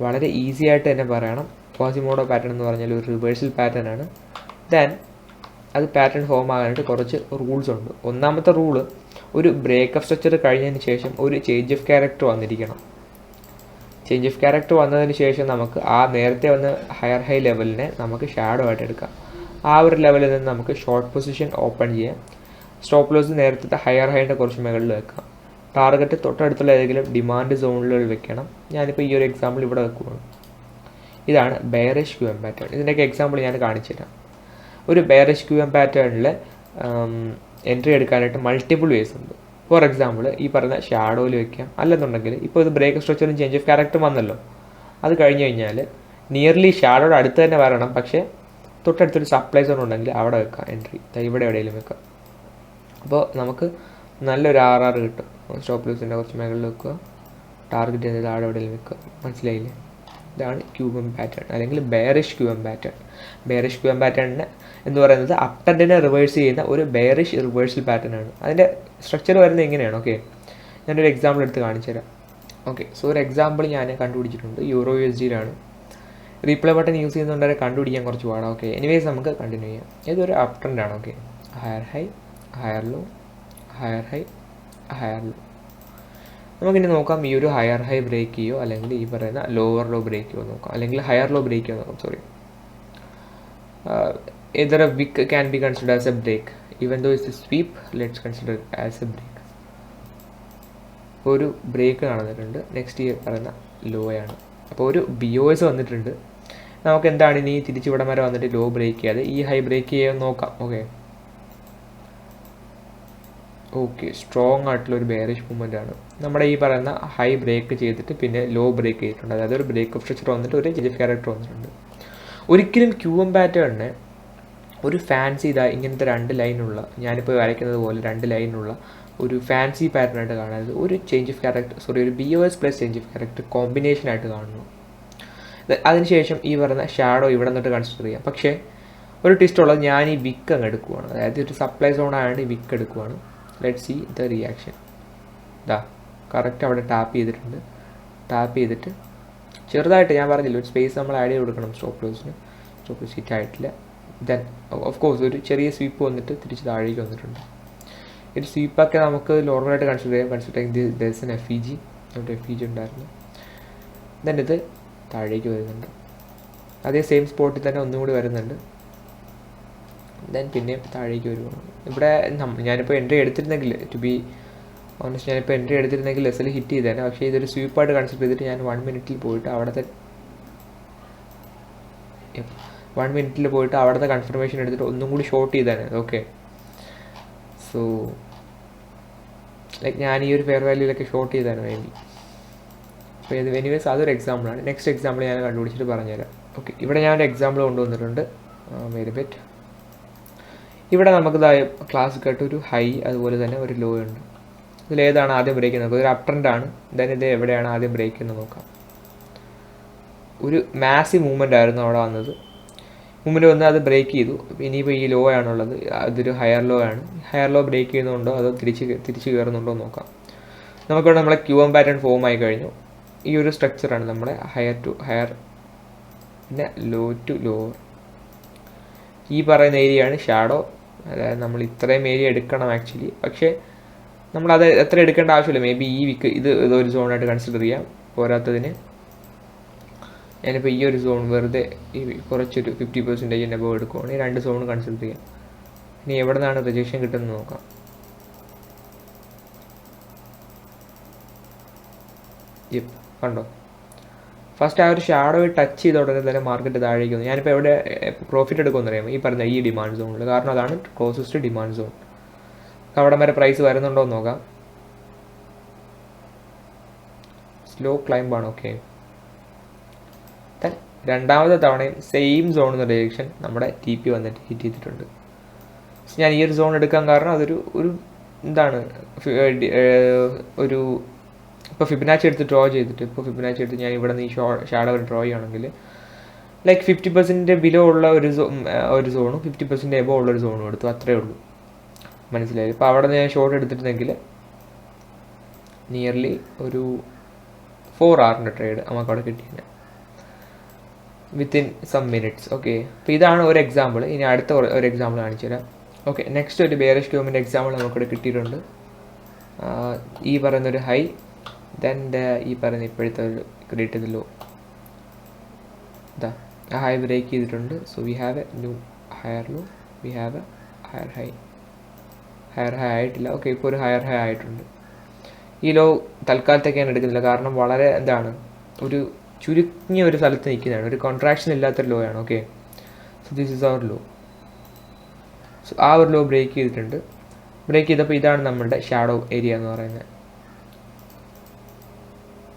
വളരെ ഈസി ആയിട്ട് തന്നെ പറയണം. ക്വാസിമോഡോ പാറ്റേൺ എന്ന് പറഞ്ഞാൽ ഒരു റിവേഴ്സൽ പാറ്റേൺ ആണ്. ദെൻ അത് പാറ്റേൺ ഫോം ആകാനായിട്ട് കുറച്ച് റൂൾസ് ഉണ്ട്. ഒന്നാമത്തെ റൂള്, ഒരു ബ്രേക്കപ്പ് സ്ട്രക്ചർ കഴിഞ്ഞതിന് ശേഷം ഒരു ചേഞ്ച് ഓഫ് ക്യാരക്ടർ വന്നിരിക്കണം. ചേഞ്ച് ഓഫ് ക്യാരക്ടർ വന്നതിന് ശേഷം നമുക്ക് ആ നേരത്തെ വന്ന ഹയർ ഹൈ ലെവലിനെ നമുക്ക് ഷാഡോ ആയിട്ട് എടുക്കാം. ആ ഒരു ലെവലിൽ നിന്ന് നമുക്ക് ഷോർട്ട് പൊസിഷൻ ഓപ്പൺ ചെയ്യാം. സ്റ്റോപ്പ് ലോസ് നേരത്തെ ഹയർ ഹൈൻ്റെ കുറച്ച് മുകളിൽ വെക്കാം. ടാർഗറ്റ് തൊട്ടടുത്തുള്ള ഏതെങ്കിലും ഡിമാൻഡ് സോണുകളിൽ വെക്കണം. ഞാനിപ്പോൾ ഈ ഒരു എക്സാമ്പിൾ ഇവിടെ വെക്കുകയാണ്. ഇതാണ് ബെയറിഷ് QM പാറ്റേൺ. ഇതിൻ്റെയൊക്കെ എക്സാമ്പിൾ ഞാൻ കാണിച്ചു തരാം. ഒരു ബെയറിഷ് QM പാറ്റേണിൽ എൻട്രി എടുക്കാനായിട്ട് മൾട്ടിപ്പിൾ വേസ് ഉണ്ട്. ഫോർ എക്സാമ്പിൾ ഈ പറഞ്ഞ ഷാഡോയിൽ വെക്കാം. അല്ലെന്നുണ്ടെങ്കിൽ ഇപ്പോൾ ഇത് ബ്രേക്ക് സ്ട്രക്ചറും ചേഞ്ച് ഓഫ് ക്യാരക്ടർ വന്നല്ലോ, അത് കഴിഞ്ഞ് കഴിഞ്ഞാൽ നിയർലി ഷാഡോയുടെ അടുത്ത് തന്നെ വരണം, പക്ഷേ തൊട്ടടുത്തൊരു സപ്ലൈ സോൺ ഉണ്ടെങ്കിൽ അവിടെ വെക്കാം എൻട്രി, ഇവിടെ എവിടെയെങ്കിലും വെക്കാം. അപ്പോൾ നമുക്ക് നല്ലൊരു RR കിട്ടും. സ്റ്റോപ്പ് ലോസിൻ്റെ കുറച്ച് മുകളിൽ വെക്കുക, ടാർഗറ്റ് ചെയ്ത് താഴെ എവിടെയെങ്കിലും വെക്കുക. മനസ്സിലായില്ലേ? ഇതാണ് QM പാറ്റേൺ അല്ലെങ്കിൽ bearish QM pattern. Bearish QM പാറ്റേണിന് എന്ന് പറയുന്നത് അപ് ട്രെൻഡിനെ റിവേഴ്സ് ചെയ്യുന്ന ഒരു ബെയറിഷ് റിവേഴ്സൽ പാറ്റേൺ ആണ്. അതിൻ്റെ സ്ട്രക്ചർ വരുന്നത് എങ്ങനെയാണ്? ഓക്കെ, ഞാനൊരു എക്സാമ്പിൾ എടുത്ത് കാണിച്ചു തരാം. ഓക്കെ, സോ ഒരു എക്സാമ്പിൾ ഞാൻ കണ്ടുപിടിച്ചിട്ടുണ്ട്. യൂറോ USDയിലാണ്. റീപ്ലേ ബട്ടൺ യൂസ് ചെയ്യുന്നതുകൊണ്ട് കണ്ടുപിടിക്കാൻ കുറച്ച് പാടാം. ഓക്കെ, എനിവേസ് നമുക്ക് കണ്ടിന്യൂ ചെയ്യാം. ഇതൊരു അപ് ട്രെൻഡാണ്. Okay, higher high, higher low, higher high, higher low. നമുക്കിനി നോക്കാം ഈ ഒരു ഹയർ ഹൈ ബ്രേക്ക് ചെയ്യോ അല്ലെങ്കിൽ ഈ പറയുന്ന ലോവർ ലോ ബ്രേക്ക് ചെയ്യോ നോക്കാം, അല്ലെങ്കിൽ ഹയർ ലോ ബ്രേക്ക് ചെയ്യോ നോക്കാം. Sorry, either a wick can be considered as a break, even though it's a sweep, let's consider it as a break. ഒരു ബ്രേക്ക് നടന്നിട്ടുണ്ട്. നെക്സ്റ്റ് ഈ പറയുന്ന ലോയാണ്. അപ്പോൾ ഒരു BOS വന്നിട്ടുണ്ട്. നമുക്ക് എന്താണ് ഇനി തിരിച്ചിവിടം വരെ വന്നിട്ട് ലോ ബ്രേക്ക് ചെയ്യാതെ ഈ ഹൈ ബ്രേക്ക് ചെയ്യാൻ നോക്കാം. ഓക്കെ, സ്ട്രോങ് ആയിട്ടുള്ള ഒരു ബെയറിഷ് മൂവ്മെൻ്റ് ആണ്. നമ്മുടെ ഈ പറയുന്ന ഹൈ ബ്രേക്ക് ചെയ്തിട്ട് പിന്നെ ലോ ബ്രേക്ക് ചെയ്തിട്ടുണ്ട്. അതായത് ഒരു ബ്രേക്ക് സ്ട്രക്ചർ വന്നിട്ട് ഒരു ചേഞ്ച് ഓഫ് ക്യാരക്ടർ വന്നിട്ടുണ്ട്. ഒരിക്കലും QM പാറ്റേണിനെ ഒരു ഫാൻസി ഇങ്ങനത്തെ രണ്ട് ലൈനുള്ള, ഞാനിപ്പോൾ വരയ്ക്കുന്നത് പോലെ രണ്ട് ലൈനുള്ള ഒരു ഫാൻസി പാറ്റേൺ ആയിട്ട് കാണരുത്. ഒരു ചേഞ്ച് ഓഫ് ക്യാരക്ടർ, ഒരു BOS plus change of character combination ആയിട്ട് കാണുന്നു. അതിനുശേഷം ഈ പറയുന്ന ഷാഡോ ഇവിടെ നിന്നിട്ട് കൺസിഡർ ചെയ്യാം. പക്ഷേ ഒരു ട്വിസ്റ്റ് ഉള്ളത്, ഞാൻ ഈ വിക്ക് അങ്ങ് എടുക്കുവാണ്. അതായത് ഒരു സപ്ലൈ സോൺ ആയതുകൊണ്ട് ഈ വിക്ക് എടുക്കുവാണ്. Let see the reaction. Correct അവിടെ ടാപ്പ് ചെയ്തിട്ടുണ്ട്. ടാപ്പ് ചെയ്തിട്ട് ചെറുതായിട്ട്, ഞാൻ പറഞ്ഞില്ല ഒരു സ്പേസ് നമ്മൾ ആഡ് ചെയ്ത് കൊടുക്കണം സ്റ്റോപ്പ് ലോസിന്. സ്റ്റോപ്പ് ലോസ് ഹിറ്റ് ആയിട്ടില്ല. ദെൻ ഓഫ് കോഴ്സ് ഒരു ചെറിയ സ്വീപ്പ് വന്നിട്ട് തിരിച്ച് താഴേക്ക് വന്നിട്ടുണ്ട്. ഒരു സ്വീപ്പൊക്കെ നമുക്ക് നോർമലായിട്ട് കൺസിഡർ ചെയ്യാം. കൺസിഡർ ചെയ്യുന്ന FEG, അവിടെ FEG ഉണ്ടായിരുന്നു. ദെൻ ഇത് താഴേക്ക് വരുന്നുണ്ട്. അതേ സെയിം സ്പോട്ടിൽ തന്നെ ഒന്നും കൂടി വരുന്നുണ്ട്. ദെൻ പിന്നെയും താഴേക്ക് വരുവാണ്. ഇവിടെ ഞാനിപ്പോൾ എൻട്രി എടുത്തിരുന്നെങ്കിൽ, ടു ബി ഓണസ്റ്റ്, ഞാനിപ്പോൾ എൻട്രി എടുത്തിരുന്നെങ്കിൽ ലെസ്സിൽ ഹിറ്റ് ചെയ്തേനെ. പക്ഷേ ഇതൊരു സ്വീപ്പായിട്ട് കൺസിഡർ ചെയ്തിട്ട് ഞാൻ 1 മിനിറ്റിൽ പോയിട്ട് അവിടുത്തെ കൺഫർമേഷൻ എടുത്തിട്ട് ഒന്നും കൂടി ഷോർട്ട് ചെയ്തേനെ. ഓക്കെ, സോ ലൈക്ക് ഞാൻ ഈ ഒരു ഫെയർ വാല്യൂലൊക്കെ ഷോർട്ട് ചെയ്തേനെ വേണ്ടി. അപ്പോൾ ഇത് എനിവേസ് അതൊരു എക്സാമ്പിളാണ്. നെക്സ്റ്റ് എക്സാമ്പിൾ ഞാൻ കണ്ടുപിടിച്ചിട്ട് പറഞ്ഞുതരാം. ഓക്കെ, ഇവിടെ ഞാനൊരു എക്സാമ്പിൾ കൊണ്ടുവന്നിട്ടുണ്ട്. Very bet. ഇവിടെ നമുക്ക് ക്ലാസിക്കായിട്ട് ഒരു ഹൈ അതുപോലെ തന്നെ ഒരു ലോ ഉണ്ട്. ഇതിലേതാണ് ആദ്യം ബ്രേക്ക് ചെയ്യുന്നത്? ഒരു അപ് ട്രെൻഡാണ്. ദെൻ ഇത് എവിടെയാണ് ആദ്യം ബ്രേക്ക് ചെയ്യുന്നത് നോക്കാം. ഒരു മാസീവ് മൂവ്മെൻ്റ് ആയിരുന്നു അവിടെ വന്നത്. മൂവ്മെൻറ്റ് വന്ന് അത് ബ്രേക്ക് ചെയ്തു. ഇനിയിപ്പോൾ ഈ ലോ ആണുള്ളത്, അതൊരു ഹയർ ലോ ആണ്. ഹയർ ലോ ബ്രേക്ക് ചെയ്യുന്നുണ്ടോ അതോ തിരിച്ച് കയറുന്നുണ്ടോ നോക്കാം. നമുക്കിവിടെ നമ്മളെ QM പാറ്റേൺ ഫോം ആയി കഴിഞ്ഞു. ഈ ഒരു സ്ട്രക്ചറാണ് നമ്മുടെ ഹയർ ടു ഹയർ, പിന്നെ ലോ ടു ലോവർ. ഈ പറയുന്ന ഏരിയയാണ് ഷാഡോ. അതായത് നമ്മൾ ഇത്രയും ഏരിയ എടുക്കണം ആക്ച്വലി. പക്ഷേ നമ്മളത് എത്ര എടുക്കേണ്ട ആവശ്യമില്ല. മേ ബി ഈ വിക്ക് ഇതൊരു സോണായിട്ട് കൺസിഡർ ചെയ്യാം. പോരാത്തതിന് ഞാനിപ്പോൾ ഈ ഒരു സോൺ വെറുതെ ഈ കുറച്ചൊരു 50% എബവ് എടുക്കുവാണെങ്കിൽ 2 സോൺ കൺസിഡർ ചെയ്യാം. ഇനി എവിടെ നിന്നാണ് റിജക്ഷൻ കിട്ടുന്നത് നോക്കാം. ജിപ്പ് കണ്ടോ, ഫസ്റ്റ് ആ ഒരു ഷാഡോ ടച്ച് ചെയ്ത ഉടനെ തന്നെ മാർക്കറ്റ് താഴേക്ക് വന്നു. ഞാനിപ്പോൾ എവിടെ പ്രോഫിറ്റ് എടുക്കുമെന്ന് അറിയാം, ഈ പറഞ്ഞ ഈ ഡിമാൻഡ് സോണിൽ, കാരണം അതാണ് ക്ലോസസ്റ്റ് ഡിമാൻഡ് സോൺ. അവിടെ വരെ പ്രൈസ് വരുന്നുണ്ടോ എന്ന് നോക്കാം. സ്ലോ ക്ലൈംബ് ആണ്. ഓക്കെ, രണ്ടാമത്തെ തവണയും സെയിം സോൺ എന്ന ഡയറക്ഷൻ നമ്മുടെ ടി പി വന്നിട്ട് ഹിറ്റ് ചെയ്തിട്ടുണ്ട്. ഞാൻ ഈ ഒരു സോൺ എടുക്കാൻ കാരണം അതൊരു എന്താണ് ഒരു ഇപ്പോൾ ഫിബനാച്ചി എടുത്ത് ഡ്രോ ചെയ്തിട്ട്, ഇപ്പോൾ ഫിബനാച്ചി എടുത്ത് ഞാൻ ഇവിടെ നിന്ന് ഈ ഷാഡോ ഡ്രോ ചെയ്യുകയാണെങ്കിൽ ലൈക്ക് 50% ബിലോ ഉള്ള ഒരു സോണും 50% എബോ ഉള്ളൊരു സോണും എടുത്തു, അത്രയേ ഉള്ളൂ. മനസ്സിലായി? ഇപ്പോൾ അവിടെ നിന്ന് ഞാൻ ഷോർട്ട് എടുത്തിട്ടുണ്ടെങ്കിൽ നിയർലി ഒരു 4 hour ട്രേഡ് നമുക്ക് അവിടെ കിട്ടിയത് വിത്തിൻ സം മിനിറ്റ്സ്. ഓക്കെ, അപ്പോൾ ഇതാണ് ഒരു എക്സാമ്പിൾ. ഇനി അടുത്ത ഒരു എക്സാമ്പിൾ കാണിച്ചു തരാം. ഓക്കെ, നെക്സ്റ്റ് ഒരു ബെയറിഷ് ക്യൂമിൻ്റെ എക്സാമ്പിൾ നമുക്കിവിടെ കിട്ടിയിട്ടുണ്ട്. ഈ പറയുന്നൊരു ഹൈ, ദെൻ ഈ പറയുന്ന ഇപ്പോഴത്തെ ഒരു ക്രിയേറ്റ് ചെയ്ത ലോ, ഇതാ ആ ഹൈ ബ്രേക്ക് ചെയ്തിട്ടുണ്ട്. So we have a new higher low, we have a higher high. Higher high ആയിട്ടില്ല. ഓക്കെ, ഇപ്പോൾ ഒരു ഹയർ ഹൈ ആയിട്ടുണ്ട്. ഈ ലോ തൽക്കാലത്തേക്ക് ഞാൻ എടുക്കുന്നില്ല, കാരണം വളരെ എന്താണ് ഒരു ചുരുങ്ങിയ ഒരു സ്ഥലത്ത് നിൽക്കുന്നതാണ്, ഒരു കോൺട്രാക്ഷൻ ഇല്ലാത്തൊരു ലോ ആണ്. Okay, so this is our low. So ആ ഒരു ലോ ബ്രേക്ക് ചെയ്തിട്ടുണ്ട്. ബ്രേക്ക് ചെയ്തപ്പോൾ ഇതാണ് നമ്മളുടെ ഷാഡോ ഏരിയ എന്ന് പറയുന്നത്.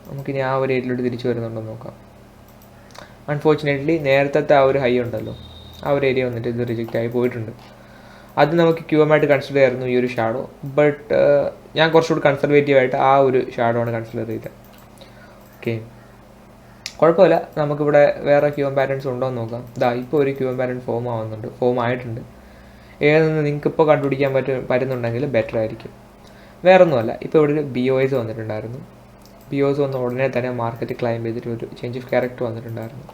നമുക്കിനി ആ ഒരു ഏരിയയിലോട്ട് തിരിച്ചു വരുന്നുണ്ടോ നോക്കാം. അൺഫോർച്ചുനേറ്റ്ലി നേരത്തെ ആ ഒരു ഹൈ ഉണ്ടല്ലോ, ആ ഒരു ഏരിയ വന്നിട്ട് ഇത് റിജക്റ്റ് ആയി പോയിട്ടുണ്ട്. അത് നമുക്ക് ക്യൂമായിട്ട് കൺസിഡർ ചെയ്യായിരുന്നു ഈ ഒരു ഷാഡോ, ബട്ട് ഞാൻ കുറച്ചുകൂടി കൺസർവേറ്റീവായിട്ട് ആ ഒരു ഷാഡോ ആണ് കൺസിഡർ ചെയ്തത്. ഓക്കെ, കുഴപ്പമില്ല. നമുക്കിവിടെ വേറെ ക്യൂഎം പാറ്റേൺസ് ഉണ്ടോ എന്ന് നോക്കാം. ഇതാ ഇപ്പോൾ ഒരു ക്യൂഎം പാറ്റേൺ ഫോം ആയിട്ടുണ്ട്. ഏതെന്ന് നിങ്ങൾക്ക് ഇപ്പോൾ കണ്ടുപിടിക്കാൻ പറ്റുന്നുണ്ടെങ്കിൽ ബെറ്റർ ആയിരിക്കും. വേറെ ഒന്നുമല്ല, ഇപ്പോൾ ഇവിടെ ഒരു BOS വന്നിട്ടുണ്ടായിരുന്നു. BOS വന്ന ഉടനെ തന്നെ മാർക്കറ്റ് ക്ലൈംബ് ചെയ്തിട്ട് ഒരു ചേഞ്ച് ഓഫ് ക്യാരക്ടർ വന്നിട്ടുണ്ടായിരുന്നു.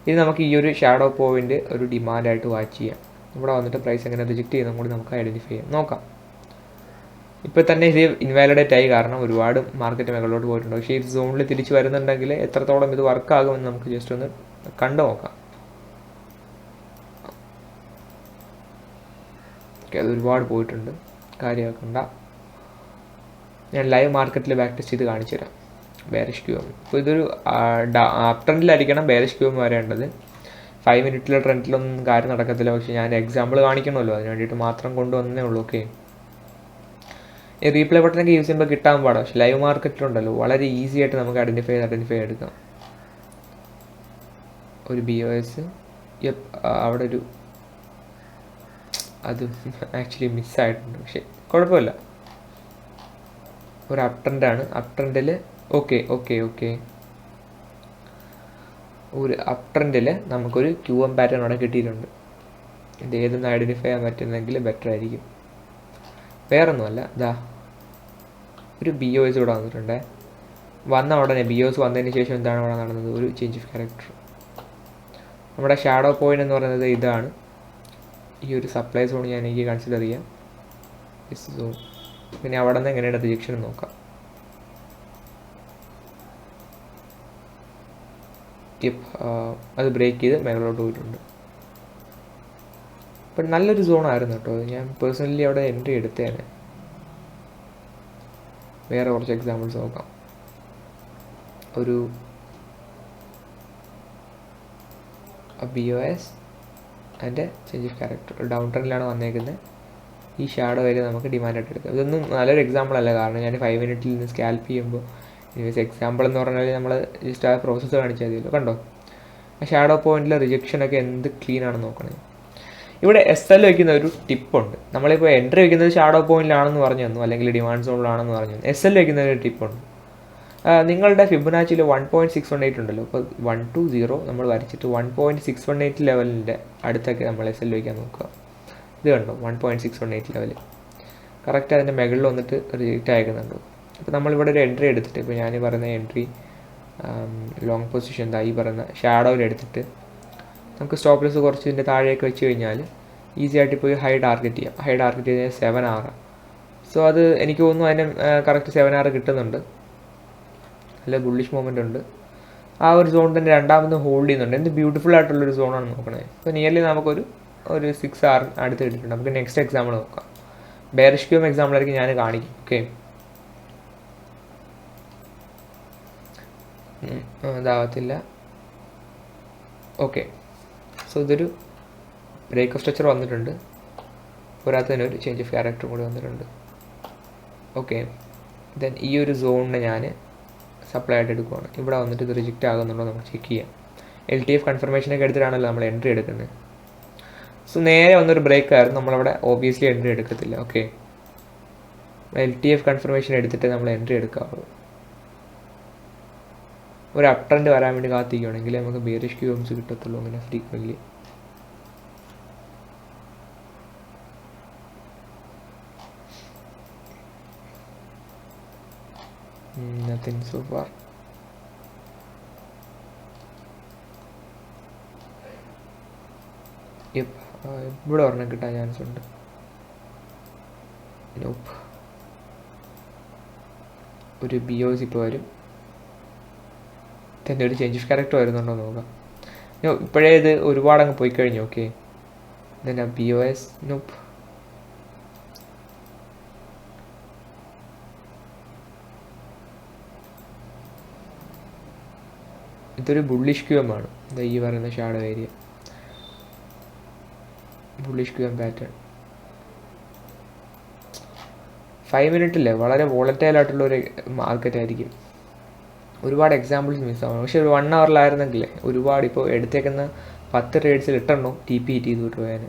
ഇത് നമുക്ക് ഈ ഒരു ഷാഡോ പോയിൻ്റ് ഒരു ഡിമാൻഡായിട്ട് വാച്ച് ചെയ്യാം. ഇവിടെ വന്നിട്ട് പ്രൈസ് എങ്ങനെ റിജക്റ്റ് ചെയ്യുന്നതും കൂടി നമുക്ക് ഐഡൻറ്റിഫൈ ചെയ്യാം, നോക്കാം. ഇപ്പോൾ തന്നെ ഇത് ഇൻവാലിഡേറ്റ് ആയി, കാരണം ഒരുപാട് മാർക്കറ്റ് മേഖലയിലോട്ട് പോയിട്ടുണ്ട്. പക്ഷേ ഈ സോണിൽ തിരിച്ച് വരുന്നുണ്ടെങ്കിൽ എത്രത്തോളം ഇത് വർക്കാകുമെന്ന് നമുക്ക് ജസ്റ്റ് ഒന്ന് കണ്ടു നോക്കാം. ഓക്കെ, അത് ഒരുപാട് പോയിട്ടുണ്ട്, കാര്യമാക്കണ്ട. ഞാൻ ലൈവ് മാർക്കറ്റിൽ ബാക്ക് ടെസ്റ്റ് ചെയ്ത് കാണിച്ചു തരാം ബെയറിഷ് ക്യൂഎം. ഇപ്പോൾ ഇതൊരു അപ് ട്രെൻഡിലായിരിക്കണം ബെയറിഷ് ക്യൂഎം വരേണ്ടത്. 5 മിനിറ്റിലെ ട്രെൻഡിലൊന്നും കാര്യം നടക്കത്തില്ല. പക്ഷേ ഞാൻ എക്സാമ്പിൾ കാണിക്കണമല്ലോ, അതിന് വേണ്ടിയിട്ട് മാത്രം കൊണ്ടുവന്നേ ഉള്ളൂ. ഓക്കെ, ഈ റീപ്ലേ ബട്ടനൊക്കെ യൂസ് ചെയ്യുമ്പോൾ കിട്ടാൻ പാടാം, പക്ഷേ ലൈവ് മാർക്കറ്റിലുണ്ടല്ലോ വളരെ ഈസി ആയിട്ട് നമുക്ക് ഐഡൻറ്റിഫൈ എടുക്കാം. ഒരു BOS, അവിടെ ഒരു അത് ആക്ച്വലി മിസ്സായിട്ടുണ്ട്, പക്ഷേ കുഴപ്പമില്ല. ഒരു അപ് ട്രെൻഡാണ്. അപ് ട്രെൻഡിൽ ഓക്കെ ഒരു അപ് ട്രെൻഡിൽ നമുക്കൊരു QM പാറ്റേൺ അവിടെ കിട്ടിയിട്ടുണ്ട്. ഇത് ഏതെന്ന് ഐഡൻറ്റിഫൈ ചെയ്യാൻ പറ്റുന്നെങ്കിൽ ബെറ്റർ ആയിരിക്കും. വേറൊന്നുമല്ല, ഇതാ ഒരു BOS ഇവിടെ വന്നിട്ടുണ്ട്. വന്ന ഉടനെ BOS വന്നതിന് ശേഷം എന്താണ് ഇവിടെ നടന്നത്? ഒരു ചേഞ്ച് ഓഫ് ക്യാരക്ടർ. നമ്മുടെ ഷാഡോ പോയിന്റ് എന്ന് പറയുന്നത് ഇതാണ്. ഈ ഒരു സപ്ലൈ സോൺ ഞാൻ എനിക്ക് കൺസിഡർ ചെയ്യാം, സോൺ. പിന്നെ അവിടെ നിന്ന് എങ്ങനെയാണ് റിജക്ഷൻ നോക്കാം. അത് ബ്രേക്ക് ചെയ്ത് മേലോട്ട് പോയിട്ടുണ്ട്. അപ്പം നല്ലൊരു സോണായിരുന്നു കേട്ടോ. ഞാൻ പേഴ്സണലി അവിടെ എൻട്രി എടുത്തേനെ. വേറെ കുറച്ച് എക്സാമ്പിൾസ് നോക്കാം. ഒരു BOS അതിൻ്റെ ചേഞ്ച് ഓഫ് ക്യാരക്ടർ ഡൗൺ ട്രെൻഡിലാണ് വന്നേക്കുന്നത്. ഈ ഷാഡോ വരെ നമുക്ക് ഡിമാൻഡായിട്ട് എടുക്കാം. ഇതൊന്നും നല്ലൊരു എക്സാമ്പിൾ അല്ല, കാരണം ഞാൻ 5 മിനിറ്റിൽ നിന്ന് സ്കാൽപ്പ് ചെയ്യുമ്പോൾ എക്സാമ്പിൾ എന്ന് പറഞ്ഞാൽ നമ്മൾ ജസ്റ്റ് ആ പ്രോസസ്സ് കാണിച്ചാൽ മതിയല്ലോ. കണ്ടോ, ആ ഷാഡോ പോയിന്റിലെ റിജക്ഷനൊക്കെ എന്ത് ക്ലീൻ ആണെന്ന് നോക്കണേ. ഇവിടെ SL വയ്ക്കുന്ന ഒരു ടിപ്പുണ്ട്. നമ്മളിപ്പോൾ എൻട്രി വയ്ക്കുന്നത് ഷാഡോ പോയിന്റിലാണെന്ന് പറഞ്ഞു തന്നു, അല്ലെങ്കിൽ ഡിമാൻഡ് സോണിലാണെന്ന് പറഞ്ഞു തന്നു. SL വയ്ക്കുന്ന ഒരു ടിപ്പുണ്ട്. നിങ്ങളുടെ ഫിബനാച്ചിയിൽ 1.618 ഉണ്ടല്ലോ, അപ്പോൾ 1 to 0 നമ്മൾ വരച്ചിട്ട് 1.618 ലെവലിൻ്റെ അടുത്തൊക്കെ നമ്മൾ SL വയ്ക്കാൻ നോക്കുക. ഇത് കണ്ടോ, 1.618 ലെവൽ കറക്റ്റ് അതിൻ്റെ മുകളിൽ വന്നിട്ട് റിജക്റ്റ് അയക്കുന്നുണ്ടോ. അപ്പോൾ നമ്മളിവിടെ ഒരു എൻട്രി എടുത്തിട്ട്, ഇപ്പോൾ ഞാൻ പറയുന്ന എൻട്രി ലോങ് പൊസിഷൻ ഈ പറയുന്ന ഷാഡോയിൽ എടുത്തിട്ട് നമുക്ക് സ്റ്റോപ്പ് ലോസ് കുറച്ച് ഇതിൻ്റെ താഴേക്ക് വെച്ച് കഴിഞ്ഞാൽ ഈസി ആയിട്ട് പോയി ഹൈ ടാർഗറ്റ് ചെയ്യാം. ഹൈ ടാർഗറ്റ് ചെയ്ത് 7 hour. സോ അത് എനിക്ക് തോന്നുന്നു അതിന് കറക്റ്റ് 7 hour കിട്ടുന്നുണ്ട്. നല്ല ബുള്ളിഷ് മൂവ്മെൻ്റ് ഉണ്ട്. ആ ഒരു സോൺ തന്നെ രണ്ടാമത് ഹോൾഡ് ചെയ്യുന്നുണ്ട്. എന്ത് ബ്യൂട്ടിഫുൾ ആയിട്ടുള്ളൊരു സോണാണ് നോക്കണേ. ഇപ്പോൾ നിയർലി നമുക്കൊരു 6 hour അടുത്ത് കിട്ടിയിട്ടുണ്ട്. നമുക്ക് നെക്സ്റ്റ് എക്സാമ്പിൾ നോക്കാം. ബെയറിഷ് ക്യൂം എക്സാമ്പിളായിരിക്കും ഞാൻ കാണിക്കും. ഓക്കെ, ഇതാവത്തില്ല. ഓക്കെ, സോ ഇതൊരു ബ്രേക്ക് ഓഫ് സ്ട്രക്ചർ വന്നിട്ടുണ്ട്. പോരാത്ത തന്നെ ഒരു ചേഞ്ച് ഓഫ് ക്യാരക്ടറും കൂടി വന്നിട്ടുണ്ട്. ഓക്കെ, ദെൻ ഈ ഒരു സോണിനെ ഞാൻ സപ്ലൈ ആയിട്ട് എടുക്കുവാണ്. ഇവിടെ വന്നിട്ട് ഇത് റിജക്റ്റ് ആകുന്നുണ്ടോ നമുക്ക് ചെക്ക് ചെയ്യാം. LTF കൺഫർമേഷനൊക്കെ എടുത്തിട്ടാണല്ലോ നമ്മൾ എൻട്രി എടുക്കുന്നത്. സോ നേരെ വന്നൊരു ബ്രേക്ക് ആയിരുന്നു, നമ്മളവിടെ ഓബിയസ്ലി എൻട്രി എടുക്കത്തില്ല. ഓക്കെ, LTF കൺഫർമേഷൻ എടുത്തിട്ട് നമ്മൾ എൻട്രി എടുക്കാവുള്ളൂ. ഒരു അപ് ട്രെൻഡ് വരാൻ വേണ്ടി കാത്തിരിക്കുകയാണെങ്കിൽ നമുക്ക് ബിയറിഷ് ക്യൂബ്സ് കിട്ടത്തുള്ളൂ അങ്ങനെ ഫ്രീക്വൻ്റ്ലി. Nothing so far. ഇവിടെ ഒരെണ്ണം കിട്ടാൻ ചാൻസ് ഉണ്ട്. നോപ്പ്, ഒരു BOS ഇപ്പോൾ വരും. തന്നെ ഒരു ചേഞ്ച് ഓഫ് ക്യാരക്ടർ വരുന്നുണ്ടോ നോക്കാം. ഇപ്പോഴേ ഇത് ഒരുപാട് അങ്ങ് പോയി കഴിഞ്ഞു. Okay, then BOS. നോപ്പ്, ഇതൊരു ബുള്ളിഷ് QM ആണ്. ഈ പറയുന്ന shadow area bullish QM pattern. 5 മിനിറ്റില്ലേ, വളരെ വോളറ്റൈൽ ആയിട്ടുള്ള ഒരു മാർക്കറ്റ് ആയിരിക്കും. ഒരുപാട് എക്സാമ്പിൾസ് മിസ്സാവും. പക്ഷെ ഒരു 1 അവറിലായിരുന്നെങ്കിലേ ഒരുപാട് ഇപ്പോൾ എടുത്തേക്കുന്ന 10 ട്രേഡ്സിൽ 8 TP ഹിറ്റ് ചെയ്തിട്ട് പോയാൽ.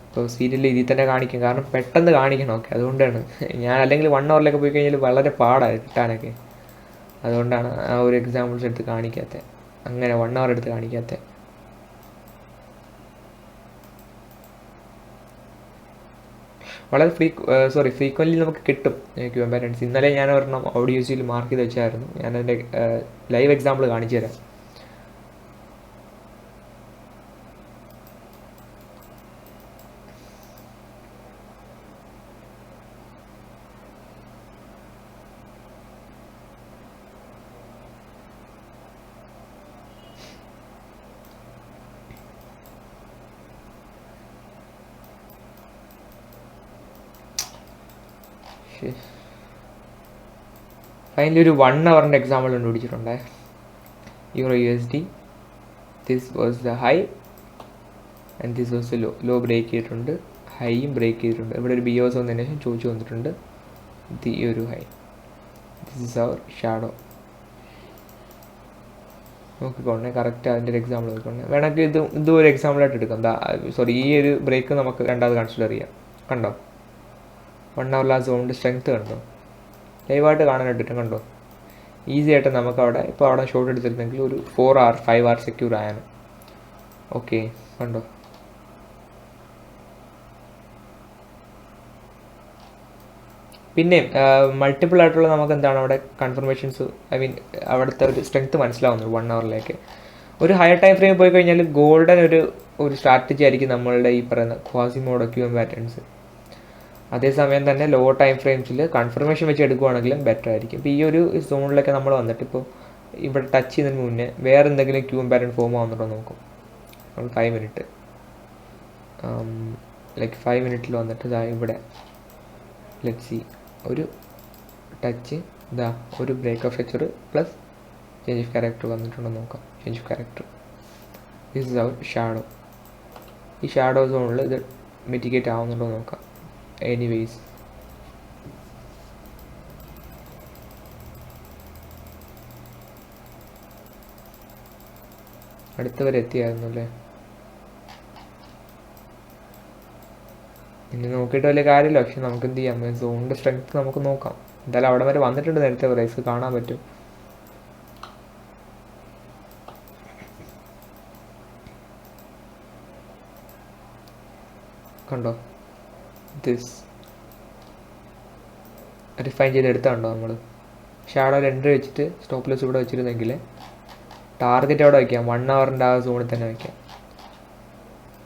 ഇപ്പോൾ സീരിയലിൽ ഇതിൽ തന്നെ കാണിക്കും, കാരണം പെട്ടെന്ന് കാണിക്കണം. ഓക്കെ, അതുകൊണ്ടാണ് ഞാൻ അല്ലെങ്കിൽ 1 അവറിലൊക്കെ പോയി കഴിഞ്ഞാൽ വളരെ പാടാണ് കിട്ടാനൊക്കെ. അതുകൊണ്ടാണ് ആ ഒരു എക്സാമ്പിൾസ് എടുത്ത് കാണിക്കാത്തത്, അങ്ങനെ 1 അവർ എടുത്ത് കാണിക്കാത്തത്. വളരെ ഫ്രീക്വൻ്റ്ലി നമുക്ക് കിട്ടും QM പാറ്റേൺസ്. ഇന്നലെ ഞാൻ ഒരെണ്ണം ഓഡിയോസിൽ മാർക്ക് ചെയ്ത് വെച്ചായിരുന്നു. ഞാനതിൻ്റെ ലൈവ് എക്സാമ്പിൾ കാണിച്ചു തരാം. ഫൈനലി ഒരു 1 അവറിൻ്റെ എക്സാമ്പിൾ കണ്ടുപിടിച്ചിട്ടുണ്ടേ. EURUSD, this was the high and this was the low break ചെയ്തിട്ടുണ്ട്, ഹൈയും ബ്രേക്ക് ചെയ്തിട്ടുണ്ട്. ഇവിടെ ഒരു BOS വന്നതിന് ശേഷം ചോദിച്ചു വന്നിട്ടുണ്ട് ഈ ഒരു ഹൈ. This is our shadow. നോക്കിക്കോണേ, കറക്റ്റ് അതിൻ്റെ ഒരു എക്സാമ്പിൾ നോക്കിക്കോണേ. വേണമെങ്കിൽ ഇതും ഒരു എക്സാമ്പിളായിട്ട് എടുക്കാം. ഈ ഒരു ബ്രേക്ക് നമുക്ക് രണ്ടാമത് കൺസിഡർ ചെയ്യാം. കണ്ടോ, 1 അവറിൽ ആ സോണിൻ്റെ സ്ട്രെങ്ത് കണ്ടോ, ലൈവായിട്ട് കാണാനായിട്ട് കണ്ടോ. ഈസി ആയിട്ട് നമുക്ക് അവിടെ ഇപ്പോൾ അവിടെ ഷോട്ട് എടുത്തിരുന്നെങ്കിൽ ഒരു 4 hour 5 hour സെക്യൂർ ആയാണ്. ഓക്കെ, കണ്ടോ. പിന്നെ മൾട്ടിപ്പിൾ ആയിട്ടുള്ള നമുക്ക് എന്താണ് അവിടെ കൺഫർമേഷൻസ്, അവിടുത്തെ ഒരു സ്ട്രെങ്ത് മനസ്സിലാവുന്നു 1 അവറിലേക്ക്. ഒരു ഹയർ ടൈം ഫ്രെയിം പോയി കഴിഞ്ഞാൽ ഗോൾഡൻ ഒരു സ്ട്രാറ്റജി ആയിരിക്കും നമ്മളുടെ ഈ പറയുന്ന ക്വാസിമോഡോ QM പാറ്റേൺസ്. അതേസമയം തന്നെ ലോ ടൈം ഫ്രെയിംസിൽ കൺഫർമേഷൻ വെച്ച് എടുക്കുകയാണെങ്കിലും ബെറ്റർ ആയിരിക്കും. ഇപ്പോൾ ഈ ഒരു സോണിലൊക്കെ നമ്മൾ വന്നിട്ട് ഇപ്പോൾ ഇവിടെ ടച്ച് ചെയ്യുന്നതിന് മുന്നേ വേറെ എന്തെങ്കിലും QM പാറ്റേൺ ഫോം ആവുന്നുണ്ടോ നോക്കും. നമ്മൾ 5 മിനിറ്റ് ലൈക്ക് 5 മിനിറ്റിൽ വന്നിട്ട് ഇതാ ഇവിടെ ലെറ്റ് സി ഒരു ടച്ച്, ഇതാ ഒരു break of structure plus change of character വന്നിട്ടുണ്ടോ നോക്കാം. Change of character, this is our shadow. ഈ ഷാഡോ സോണിൽ ഇത് മിറ്റിഗേറ്റ് ആവുന്നുണ്ടോ നോക്കാം. എനിവേസ്, അടുത്തവരെ എത്തിയായിരുന്നു അല്ലേ. ഇനി നോക്കിയിട്ട് വലിയ കാര്യമില്ല. പക്ഷെ നമുക്ക് എന്ത് ചെയ്യാം, സോണിൻ്റെ സ്ട്രെങ്ത് നമുക്ക് നോക്കാം. എന്തായാലും അവിടെ വരെ വന്നിട്ടുണ്ട്, നേരത്തെ പ്രൈസ് കാണാൻ പറ്റും. കണ്ടോ, ദിസ് റിഫൈൻ ചെയ്തെടുത്താണ്ടോ നമ്മൾ. ഷാഡോ 2 വെച്ചിട്ട് സ്റ്റോപ്പ് ലോസ് ഇവിടെ വെച്ചിരുന്നെങ്കിൽ ടാർഗറ്റ് അവിടെ വയ്ക്കാം. 1 അവറിൻ്റെ ആ സോണിൽ തന്നെ വയ്ക്കാം.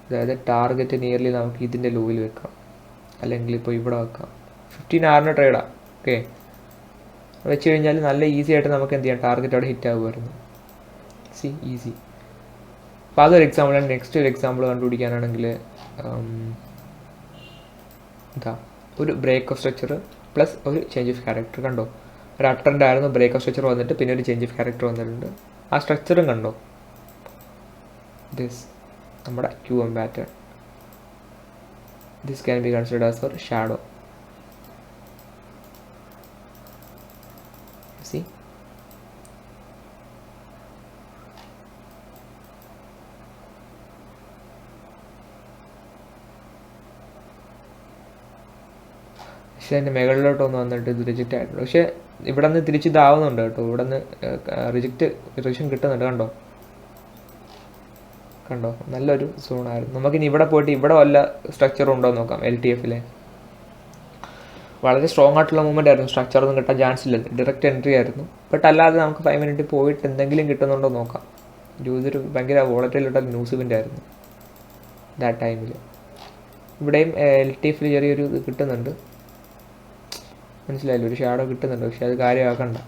അതായത് ടാർഗറ്റ് നിയർലി നമുക്ക് ഇതിൻ്റെ ലോയിൽ വെക്കാം, അല്ലെങ്കിൽ ഇപ്പോൾ ഇവിടെ വെക്കാം. 15 hour ട്രേഡാണ്. ഓക്കെ, വെച്ച് കഴിഞ്ഞാൽ നല്ല ഈസി ആയിട്ട് നമുക്ക് എന്ത് ചെയ്യാം, ടാർഗറ്റ് അവിടെ ഹിറ്റ് ആകുമായിരുന്നു. ഈസി. അപ്പോൾ അതൊരു എക്സാമ്പിളാണ്. നെക്സ്റ്റ് ഒരു എക്സാമ്പിൾ കണ്ടുപിടിക്കാനാണെങ്കിൽ ഇതാ ഒരു ബ്രേക്ക് ഓഫ് സ്ട്രക്ചർ പ്ലസ് ഒരു ചേഞ്ച് ഓഫ് ക്യാരക്ടർ. കണ്ടോ, ഒരു അപ് ട്രെൻഡ് ആയിരുന്നു, ബ്രേക്ക് ഓഫ് സ്ട്രക്ചർ വന്നിട്ട് പിന്നെ ഒരു ചേഞ്ച് ഓഫ് ക്യാരക്ടർ വന്നിട്ടുണ്ട്. ആ സ്ട്രക്ചറും കണ്ടോ, ദിസ് നമ്മുടെ QM pattern. This can be considered as for shadow. സി പക്ഷേ അതിൻ്റെ മുകളിലോട്ടൊന്ന് വന്നിട്ട് ഇത് റിജക്റ്റ് ആയിട്ടുണ്ട്. പക്ഷേ ഇവിടെ നിന്ന് തിരിച്ച് ഇതാവുന്നുണ്ട് കേട്ടോ, ഇവിടെ നിന്ന് റിജക്ഷൻ കിട്ടുന്നുണ്ട്. കണ്ടോ നല്ലൊരു സോണായിരുന്നു. നമുക്കിനി ഇവിടെ പോയിട്ട് ഇവിടെ വല്ല സ്ട്രക്ചർ ഉണ്ടോ എന്ന് നോക്കാം. LTFലെ വളരെ സ്ട്രോങ് ആയിട്ടുള്ള മൂവ്മെൻ്റ് ആയിരുന്നു, സ്ട്രക്ചറൊന്നും കിട്ടാൻ ചാൻസ് ഇല്ല, ഡയറക്റ്റ് എൻട്രി ആയിരുന്നു. ബട്ട് അല്ലാതെ നമുക്ക് 5 മിനിറ്റ് പോയിട്ട് എന്തെങ്കിലും കിട്ടുന്നുണ്ടോ നോക്കാം. ഇതൊരു ഭയങ്കര വോളറ്റൈലായിട്ടുള്ള ന്യൂസ് ഇവൻ്റ് ആയിരുന്നു ദാറ്റ് ടൈമിൽ. ഇവിടെയും LTFൽ ചെറിയൊരു ഇത് കിട്ടുന്നുണ്ട്, മനസ്സിലായില്ല, ഒരു ഷാഡോ കിട്ടുന്നുണ്ട്. പക്ഷെ അത് കാര്യമാക്കണ്ട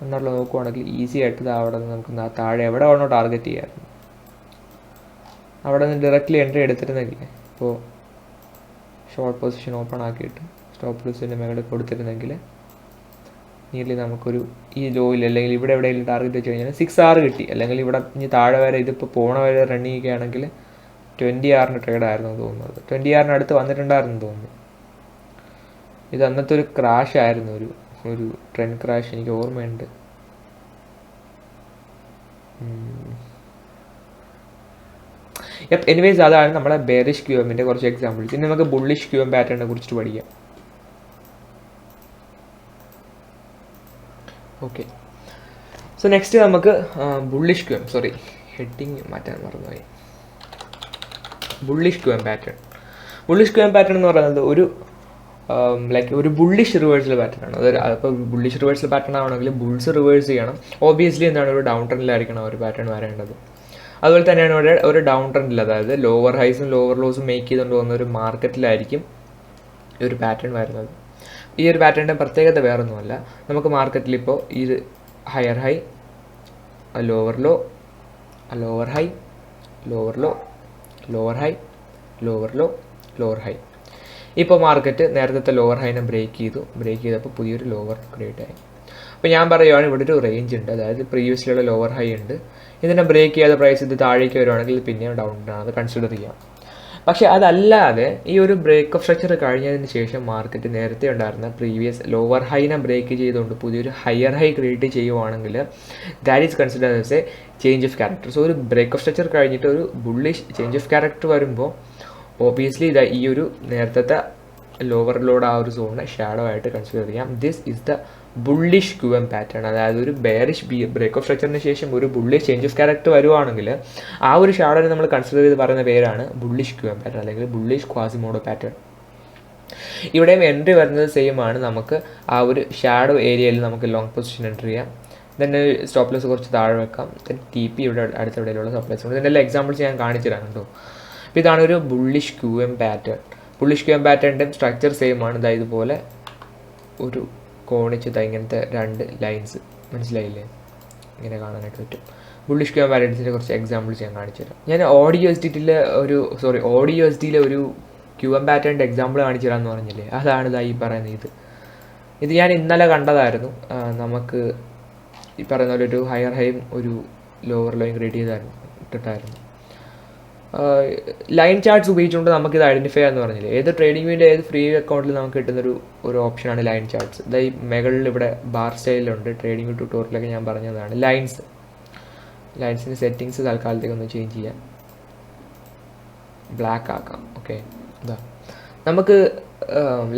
എന്നുള്ള നോക്കുവാണെങ്കിൽ ഈസി ആയിട്ട് അവിടെ നിന്ന് നമുക്ക് താഴെ എവിടെ വേണോ ടാർഗറ്റ് ചെയ്യാമായിരുന്നു. അവിടെ നിന്ന് ഡയറക്റ്റ്ലി എൻട്രി എടുത്തിരുന്നെങ്കിൽ, ഇപ്പോൾ ഷോർട്ട് പൊസിഷൻ ഓപ്പൺ ആക്കിയിട്ട് സ്റ്റോപ്പ് ലോസിൻ്റെ മേഖല കൊടുത്തിരുന്നെങ്കിൽ നീലി നമുക്കൊരു ഈ ലോയിൽ അല്ലെങ്കിൽ ഇവിടെ എവിടെയെങ്കിലും ടാർഗറ്റ് വെച്ച് കഴിഞ്ഞാൽ 6R കിട്ടി. അല്ലെങ്കിൽ ഇവിടെ ഇനി താഴെ വരെ ഇതിപ്പോൾ പോണ വരെ റണ്ണിങ് ചെയ്യുകയാണെങ്കിൽ 20R ട്രേഡായിരുന്നു തോന്നുന്നത്. 20R അടുത്ത് വന്നിട്ടുണ്ടായിരുന്നു തോന്നുന്നു. ഇത് അന്നത്തെ ഒരു ക്രാഷ് ആയിരുന്നു, ഒരു ട്രെൻഡ് ക്രാഷ്, എനിക്ക് ഓർമ്മയുണ്ട്. എനിവേസ് അതാണ് നമ്മുടെ ബെയറിഷ് QMൻ്റെ കുറച്ച് എക്സാമ്പിൾസ്. ഇനി നമുക്ക് ബുള്ളിഷ് QM പാറ്റേണിനെ കുറിച്ചിട്ട് പഠിക്കാം. ഓക്കെ, സോ നെക്സ്റ്റ് നമുക്ക് ബുള്ളിഷ് QM, സോറി ഹെഡിങ് മാറ്റാൻ മറന്നുപോയി. Bullish QM pattern. Bullish QM pattern എന്ന് പറയുന്നത് ഒരു ബുള്ളിഷ് റിവേഴ്സൽ പാറ്റേൺ ആണ്. അപ്പോൾ ബുള്ളിഷ് റിവേഴ്സൽ പാറ്റേൺ ആവണമെങ്കിൽ ബുൾസ് റിവേഴ്സ് ചെയ്യണം. ഓബിയസ്ലി എന്താണ്, ഒരു ഡൗൺ ട്രെൻഡിലായിരിക്കണം ഒരു പാറ്റേൺ വരേണ്ടത്. അതുപോലെ തന്നെയാണ് ഇവിടെ ഒരു ഡൗൺ ട്രെൻഡിൽ, അതായത് ലോവർ ഹൈസും ലോവർ ലോസും മേക്ക് ചെയ്തുകൊണ്ട് പോകുന്ന ഒരു മാർക്കറ്റിലായിരിക്കും ഈ ഒരു പാറ്റേൺ വരുന്നത്. ഈ ഒരു പാറ്റേണിൻ്റെ പ്രത്യേകത വേറൊന്നുമല്ല, നമുക്ക് മാർക്കറ്റിൽ ഇപ്പോൾ ഇത് higher high, lower low, lower high, lower low, lower high, lower low, lower high. ഇപ്പോൾ മാർക്കറ്റ് നേരത്തെ ലോവർ ഹൈനെ ബ്രേക്ക് ചെയ്തപ്പോൾ പുതിയൊരു ലോവർ ക്രിയേറ്റ് ആയി. അപ്പോൾ ഞാൻ പറയുകയാണ് ഇവിടെ ഒരു റേഞ്ച് ഉണ്ട്, അതായത് പ്രീവിയസ്ലിയുള്ള ലോവർ ഹൈ ഉണ്ട്. ഇതിനെ ബ്രേക്ക് ചെയ്യാതെ പ്രൈസ് ഇത് താഴേക്ക് വരുവാണെങ്കിൽ പിന്നെയും ഡൗൺ ആണ്, അത് കൺസിഡർ ചെയ്യാം. പക്ഷേ അതല്ലാതെ ഈ ഒരു ബ്രേക്ക് ഓഫ് സ്ട്രക്ചർ കഴിഞ്ഞതിന് ശേഷം മാർക്കറ്റ് നേരത്തെ ഉണ്ടായിരുന്ന പ്രീവിയസ് ലോവർ ഹൈനെ ബ്രേക്ക് ചെയ്തുകൊണ്ട് പുതിയൊരു ഹയർ ഹൈ ക്രിയേറ്റ് ചെയ്യുവാണെങ്കിൽ that is consider as A change of character. So ഒരു ബ്രേക്ക് ഓഫ് സ്ട്രക്ചർ കഴിഞ്ഞിട്ട് ഒരു ബുള്ളിഷ് ചേഞ്ച് ഓഫ് ക്യാരക്ടർ വരുമ്പോൾ ഓബിയസ്ലി ഈ ഒരു നേരത്തെ ലോവർ ലോഡ് ആ ഒരു സോണിനെ ഷാഡോ ആയിട്ട് കൺസിഡർ ചെയ്യാം. This is the bullish QM pattern. അതായത് ഒരു ബെയറിഷ് ബ്രേക്ക് ഓഫ് സ്ട്രക്ചറിന് ശേഷം ഒരു ബുള്ളിഷ് ചേഞ്ച് ഓഫ് ക്യാരക്ടർ വരുവാണെങ്കിൽ ആ ഒരു ഷാഡോനെ നമ്മൾ കൺസിഡർ ചെയ്ത് പറയുന്ന പേരാണ് ബുള്ളിഷ് QM പാറ്റേൺ അല്ലെങ്കിൽ ബുള്ളിഷ് ക്വാസിമോഡോ പാറ്റേൺ. ഇവിടെയും എൻട്രി വരുന്നത് സെയിം ആണ്. നമുക്ക് ആ ഒരു ഷാഡോ ഏരിയയിൽ നമുക്ക് ലോങ് പൊസിഷൻ എൻട്രി ചെയ്യാം. തന്നെ സ്റ്റോപ്പ് ലോസ് കുറച്ച് താഴെ വെക്കാം. TP ഇവിടെ അടുത്തെവിടെയുള്ള സ്റ്റോപ്പ് ലോസ് ഉണ്ട്. ഇതിൻ്റെ എല്ലാ എക്സാമ്പിൾസ് ഞാൻ കാണിച്ചു തരാം കേട്ടോ. അപ്പോൾ ഇതാണ് ഒരു bullish QM pattern. Bullish QM പാറ്റേണിൻ്റെ സ്ട്രക്ചർ സെയിം ആണ്. ഇതുപോലെ ഒരു കോണിച്ച് ഇങ്ങനത്തെ 2 ലൈൻസ്, മനസ്സിലായില്ലേ, ഇങ്ങനെ കാണാനായിട്ട് പറ്റും. ബുള്ളിഷ് QM പാറ്റേൺസിൻ്റെ കുറച്ച് എക്സാമ്പിൾസ് ഞാൻ കാണിച്ചു തരാം. ഞാൻ ODUSDയിലെ ഒരു QM പാറ്റേണിൻ്റെ എക്സാമ്പിൾ കാണിച്ചു തരാമെന്ന് പറഞ്ഞില്ലേ, അതാണ് ഈ പറയുന്നത്. ഇത് ഞാൻ ഇന്നലെ കണ്ടതായിരുന്നു. നമുക്ക് ഈ പറയുന്ന പോലെ ഒരു ഹയർ ഹൈയും ഒരു ലോവർ ലോയും ക്രിയേറ്റ് ഇട്ടിട്ടായിരുന്നു. ലൈൻ ചാർട്ട്സ് ഉപയോഗിച്ചുകൊണ്ട് നമുക്കിത് ഐഡൻറ്റിഫൈ ചെയ്യാമെന്ന് പറഞ്ഞില്ലേ. ഏത് ട്രേഡിംഗ് വീൻ്റെ ഏത് ഫ്രീ അക്കൗണ്ടിൽ നമുക്ക് കിട്ടുന്നൊരു ഓപ്ഷനാണ് ലൈൻ ചാർട്ട്സ്. ഈ മുകളിൽ ഇവിടെ ബാർ സ്റ്റൈലുണ്ട്. ട്രേഡിംഗ് ട്യൂട്ടോറിയലൊക്കെ ഞാൻ പറഞ്ഞതാണ്. ലൈൻസിൻ്റെ സെറ്റിങ്സ് തൽക്കാലത്തേക്ക് ഒന്ന് ചേഞ്ച് ചെയ്യാം, ബ്ലാക്ക് ആക്കാം. ഓക്കെ, നമുക്ക്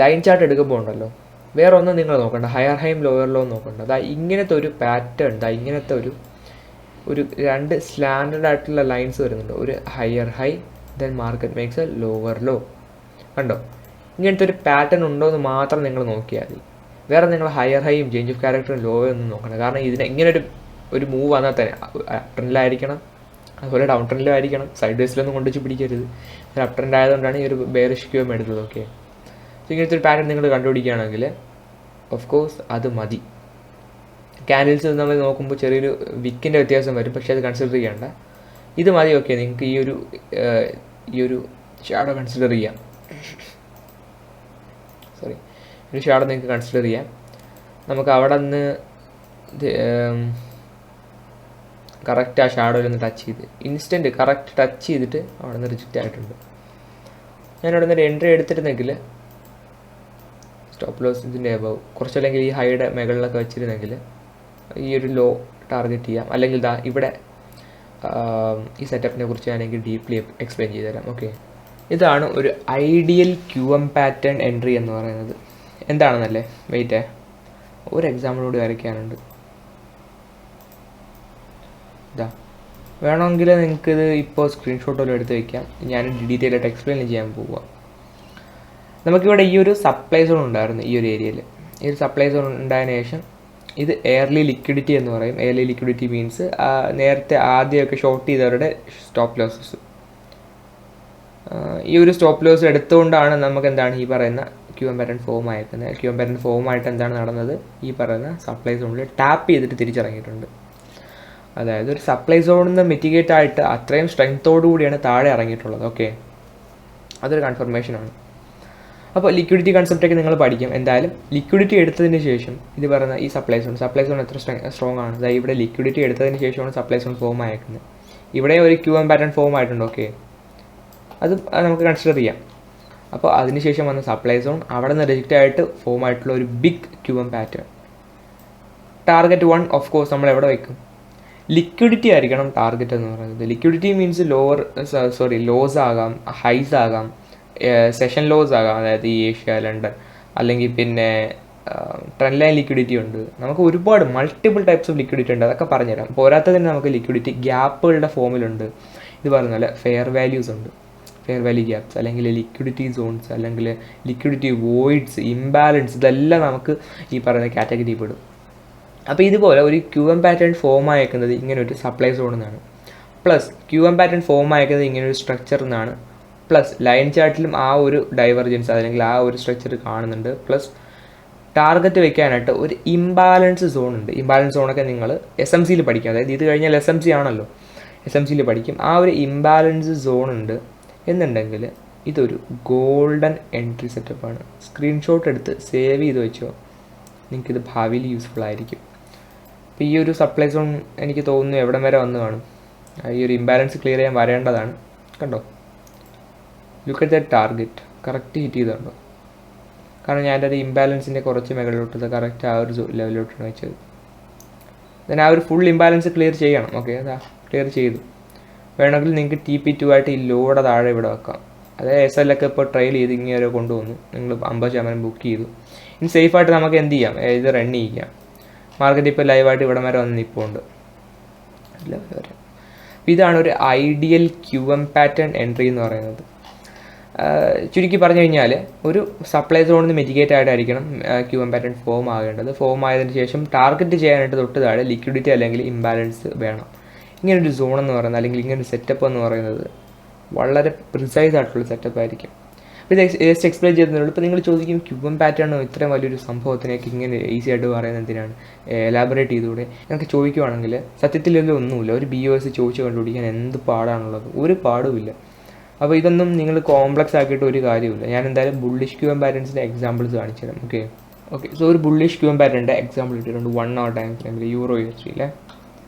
ലൈൻ ചാർട്ട് എടുക്കുമ്പോൾ ഉണ്ടല്ലോ, വേറെ ഒന്നും നിങ്ങൾ നോക്കണ്ട, ഹയർ ഹൈയും ലോവർ ലോ നോക്കണ്ട. ഇങ്ങനത്തെ ഒരു പാറ്റേൺ, ഇങ്ങനത്തെ ഒരു 2 സ്ലാൻഡേർഡ് ആയിട്ടുള്ള ലൈൻസ് വരുന്നുണ്ട്. ഒരു higher high, then market makes a lower low. കണ്ടോ, ഇങ്ങനത്തെ ഒരു പാറ്റേൺ ഉണ്ടോ എന്ന് മാത്രം നിങ്ങൾ നോക്കിയാൽ മതി. വേറെ നിങ്ങൾ ഹയർ ഹൈയും ചേഞ്ച് ഓഫ് ക്യാരക്ടറും ലോയും ഒന്നും നോക്കണം. കാരണം ഇതിന് ഇങ്ങനെ ഒരു മൂവ് വന്നാൽ തന്നെ അപ് ട്രെൻഡിലായിരിക്കണം, അതുപോലെ ഡൗൺ ട്രെൻഡിലും ആയിരിക്കണം. സൈഡ് വേസിലൊന്നും കൊണ്ടുവച്ച് പിടിക്കരുത്. അപ് ട്രെൻഡ് ആയതുകൊണ്ടാണ് ഈ ഒരു ബെയറിഷ് QM എടുത്തത്. ഓക്കെ, സോ ഇങ്ങനത്തെ ഒരു പാറ്റേൺ നിങ്ങൾ കണ്ടുപിടിക്കുകയാണെങ്കിൽ ഓഫ് കോഴ്സ് അത് മതി. ക്യാൻഡിൽസ് നമ്മൾ നോക്കുമ്പോൾ ചെറിയൊരു വിക്കിൻ്റെ വ്യത്യാസം വരും, പക്ഷേ അത് കൺസിഡർ ചെയ്യേണ്ട. ഇത് മതി. ഓക്കെ, നിങ്ങൾക്ക് ഈ ഒരു ഷാഡോ കൺസിഡർ ചെയ്യാം. ഒരു ഷാഡോ നിങ്ങൾക്ക് കൺസിഡർ ചെയ്യാം. നമുക്ക് അവിടെ നിന്ന് കറക്റ്റ് ആ ഷാഡോയിൽ ഒന്ന് ടച്ച് ചെയ്ത് ഇൻസ്റ്റൻറ്റ് കറക്റ്റ് ടച്ച് ചെയ്തിട്ട് അവിടെ നിന്ന് റിജക്റ്റ് ആയിട്ടുണ്ട്. ഞാൻ അവിടെ നിന്ന് എൻട്രി എടുത്തിരുന്നെങ്കിൽ സ്റ്റോപ്പ് ലോസ് ഇതിൻ്റെ അബവ് കുറച്ചല്ലെങ്കിൽ ഈ ഹൈയുടെ മുകളിലൊക്കെ വെച്ചിരുന്നെങ്കിൽ ഈ ഒരു ലോ ടാർഗറ്റ് ചെയ്യാം. അല്ലെങ്കിൽ ഇതാ ഇവിടെ ഈ സെറ്റപ്പിനെ കുറിച്ച് ഞാനെങ്കിൽ ഡീപ്ലി എക്സ്പ്ലെയിൻ ചെയ്തു തരാം. ഓക്കെ, ഇതാണ് ഒരു ഐഡിയൽ QM പാറ്റേൺ എൻട്രി എന്ന് പറയുന്നത്. എന്താണെന്നല്ലേ, വെയിറ്റേ ഒരു എക്സാമ്പിളോട് വരയ്ക്കാനുണ്ട്. ഇതാ വേണമെങ്കിൽ നിങ്ങൾക്കിത് ഇപ്പോൾ സ്ക്രീൻഷോട്ടോലും എടുത്ത് വയ്ക്കാം. ഞാൻ ഡീറ്റെയിൽ ആയിട്ട് എക്സ്പ്ലെയിൻ ചെയ്യാൻ പോവുക. നമുക്കിവിടെ ഈ ഒരു സപ്ലൈ സോൺ ഉണ്ടായിരുന്നു ഈ ഒരു ഏരിയയിൽ. ഈ ഒരു സപ്ലൈ സോൺ ഉണ്ടായതിനു ശേഷം ഇത് എയർലി ലിക്വിഡിറ്റി എന്ന് പറയും. എയർലി ലിക്വിഡിറ്റി മീൻസ് നേരത്തെ ആദ്യമൊക്കെ ഷോർട്ട് ചെയ്തവരുടെ സ്റ്റോപ്പ് ലോസസ്. ഈ ഒരു സ്റ്റോപ്പ് ലോസ് എടുത്തുകൊണ്ടാണ് നമുക്ക് എന്താണ് ഈ പറയുന്ന QM പാറ്റേൺ ഫോം ആയിരിക്കുന്നത്. QM പാറ്റേൺ ഫോം ആയിട്ട് എന്താണ് നടന്നത്, ഈ പറയുന്ന സപ്ലൈ സോണിൽ ടാപ്പ് ചെയ്തിട്ട് തിരിച്ചിറങ്ങിയിട്ടുണ്ട്. അതായത് ഒരു സപ്ലൈ സോണിൽ നിന്ന് മിറ്റിഗേറ്റ് ആയിട്ട് അത്രയും സ്ട്രെങ്ത്തോടു കൂടിയാണ് താഴെ ഇറങ്ങിയിട്ടുള്ളത്. ഓക്കെ, അതൊരു കൺഫർമേഷനാണ്. അപ്പോൾ ലിക്വിഡിറ്റി കൺസെപ്റ്റൊക്കെ നിങ്ങൾ പഠിക്കും. എന്തായാലും ലിക്വിഡിറ്റി എടുത്തതിന് ശേഷം ഇത് പറയുന്ന ഈ സപ്ലൈ സോൺ എത്ര സ്ട്രോങ് ആണ്. അതായത് ഇവിടെ ലിക്വിഡിറ്റി എടുത്തതിന് ശേഷമാണ് സപ്ലൈ സോൺ ഫോം ആയിരിക്കുന്നത്. ഇവിടെ ഒരു QM പാറ്റേൺ ഫോം ആയിട്ടുണ്ട്. ഓക്കെ, അത് നമുക്ക് കൺസിഡർ ചെയ്യാം. അപ്പോൾ അതിനുശേഷം വന്ന സപ്ലൈ സോൺ അവിടെ നിന്ന് റിജക്റ്റ് ആയിട്ട് ഫോം ആയിട്ടുള്ള ഒരു big QM pattern. Target 1 of course നമ്മൾ എവിടെ വയ്ക്കും, ലിക്വിഡിറ്റി ആയിരിക്കണം ടാർഗറ്റ് എന്ന് പറയുന്നത്. ലിക്വിഡിറ്റി മീൻസ് ലോസ് ആകാം, ഹൈസ് ആകാം, സെഷൻ ലോസ് ആകാം. അതായത് ഈ ഏഷ്യ, ലണ്ടൻ, അല്ലെങ്കിൽ പിന്നെ ട്രെൻഡ് ലൈൻ ലിക്വിഡിറ്റി ഉണ്ട്. നമുക്ക് ഒരുപാട് മൾട്ടിപ്പിൾ ടൈപ്സ് ഓഫ് ലിക്വിഡിറ്റി ഉണ്ട്. അതൊക്കെ പറഞ്ഞുതരാം. പോരാത്തതിന് നമുക്ക് ലിക്വിഡിറ്റി ഗ്യാപ്പുകളുടെ ഫോമിലുണ്ട്. ഇത് പറഞ്ഞ പോലെ ഫെയർ വാല്യൂസ് ഉണ്ട്, ഫെയർ വാല്യൂ ഗ്യാപ്സ്, അല്ലെങ്കിൽ ലിക്വിഡിറ്റി സോൺസ്, അല്ലെങ്കിൽ ലിക്വിഡിറ്റി വോയിഡ്സ്, ഇംബാലൻസ്, ഇതെല്ലാം നമുക്ക് ഈ പറയുന്ന കാറ്റഗറി പെടും. അപ്പോൾ ഇതുപോലെ ഒരു QM പാറ്റേൺ ഫോം ആയേക്കുന്നത് ഇങ്ങനെ ഒരു സപ്ലൈ സോണിൽ നിന്നാണ്. പ്ലസ് QM പാറ്റേൺ ഫോം ആയേക്കുന്നത് ഇങ്ങനെ ഒരു സ്ട്രക്ചറിൽ നിന്നാണ്. പ്ലസ് ലൈൻ ചാർട്ടിലും ആ ഒരു ഡൈവർജൻസ് അല്ലെങ്കിൽ ആ ഒരു സ്ട്രക്ചർ കാണുന്നുണ്ട്. പ്ലസ് ടാർഗറ്റ് വെക്കാനായിട്ട് ഒരു ഇംബാലൻസ് സോൺ ഉണ്ട്. ഇംബാലൻസ് സോണൊക്കെ നിങ്ങൾ SMCയിൽ പഠിക്കും. അതായത് ഇത് കഴിഞ്ഞാൽ SMC ആണല്ലോ, SMCയിൽ പഠിക്കും. ആ ഒരു ഇംബാലൻസ് സോൺ ഉണ്ട് എന്നുണ്ടെങ്കിൽ ഇതൊരു ഗോൾഡൻ എൻട്രി സെറ്റപ്പാണ്. സ്ക്രീൻഷോട്ട് എടുത്ത് സേവ് ചെയ്ത് വെച്ചോ, നിങ്ങൾക്കിത് ഭാവിയിൽ യൂസ്ഫുൾ ആയിരിക്കും. അപ്പോൾ ഈ ഒരു സപ്ലൈ സോൺ എനിക്ക് തോന്നുന്നു എവിടം വരെ വന്ന് കാണും. ഈ ഒരു ഇംബാലൻസ് ക്ലിയർ ചെയ്യാൻ വരേണ്ടതാണ്. കണ്ടോ, look at that target, correct hit ചെയ്തുണ്ടോ? കാരണം ഞാൻ ഒരു ഇംബാലൻസിൻ്റെ കുറച്ച് മുകളിലോട്ട് കറക്റ്റ് ആ ഒരു ലെവലിലോട്ടാണ് വെച്ചത്. then ആ ഒരു ഫുൾ ഇംബാലൻസ് ക്ലിയർ ചെയ്യണം. ഓക്കെ, അതാ ക്ലിയർ ചെയ്തു. വേണമെങ്കിൽ നിങ്ങൾക്ക് TP2 ആയിട്ട് ഈ ലോഡ് താഴെ ഇവിടെ വെക്കാം. അതായത് SL ഒക്കെ ഇപ്പോൾ ട്രയൽ ചെയ്ത് ഇങ്ങനെ കൊണ്ടുവന്നു, നിങ്ങൾ 50% ബുക്ക് ചെയ്തു. ഇനി സേഫായിട്ട് നമുക്ക് എന്ത് ചെയ്യാം, ഇത് റൺ ചെയ്യിക്കാം. മാർക്കറ്റ് ഇപ്പോൾ ലൈവായിട്ട് ഇവിടെ വരെ വന്ന് ഇപ്പോൾ ഉണ്ട്. ഇതാണ് ഒരു ഐഡിയൽ QM പാറ്റേൺ എൻട്രി എന്ന് പറയുന്നത്. ചുരുക്കി പറഞ്ഞു കഴിഞ്ഞാൽ ഒരു സപ്ലൈ സോണിൽ നിന്ന് മിറ്റിഗേറ്റ് ആയിട്ടായിരിക്കണം QM പാറ്റേൺ ഫോം ആകേണ്ടത്. ഫോം ആയതിനു ശേഷം ടാർഗറ്റ് ചെയ്യാനായിട്ട് തൊട്ട് താഴെ ലിക്വിഡിറ്റി അല്ലെങ്കിൽ ഇംബാലൻസ് വേണം. ഇങ്ങനൊരു സോൺ എന്ന് പറയുന്നത് അല്ലെങ്കിൽ ഇങ്ങനൊരു സെറ്റപ്പ് എന്ന് പറയുന്നത് വളരെ പ്രിസൈസ് ആയിട്ടുള്ള സെറ്റപ്പ് ആയിരിക്കും. ഇത് ജസ്റ്റ് എക്സ്പ്ലെയിൻ ചെയ്യുന്നതിനുള്ളൂ. ഇപ്പോൾ നിങ്ങൾ ചോദിക്കും QM പാറ്റേൺ ഇത്രയും വലിയൊരു സംഭവത്തിനേക്ക് ഇങ്ങനെ ഈസി ആയിട്ട് പറയുന്നത് എന്തിനാണ്, എലാബറേറ്റ് ചെയ്തുകൂടെ ഞങ്ങൾക്ക് ചോദിക്കുവാണെങ്കിൽ സത്യത്തിൽ ഒന്നുമില്ല. ഒരു BOS ചോദിച്ച് കണ്ടുപിടിക്കാൻ എന്ത് പാടാണുള്ളത്, ഒരു പാടുമില്ല. അപ്പോൾ ഇതൊന്നും നിങ്ങൾ കോംപ്ലക്സ് ആക്കിയിട്ട് ഒരു കാര്യമില്ല. ഞാൻ എന്തായാലും ബുള്ളിഷ് QM പാറ്റേൺസിൻ്റെ എക്സാമ്പിൾസ് കാണിച്ചു തരാം. ഓക്കെ സോ ഒരു ബുള്ളിഷ് QM പാറ്റേണിൻ്റെ എക്സാമ്പിൾ ഇട്ടിട്ടുണ്ട് 1 hour ടൈം ഫ്രെയിമിൽ EUR/USD.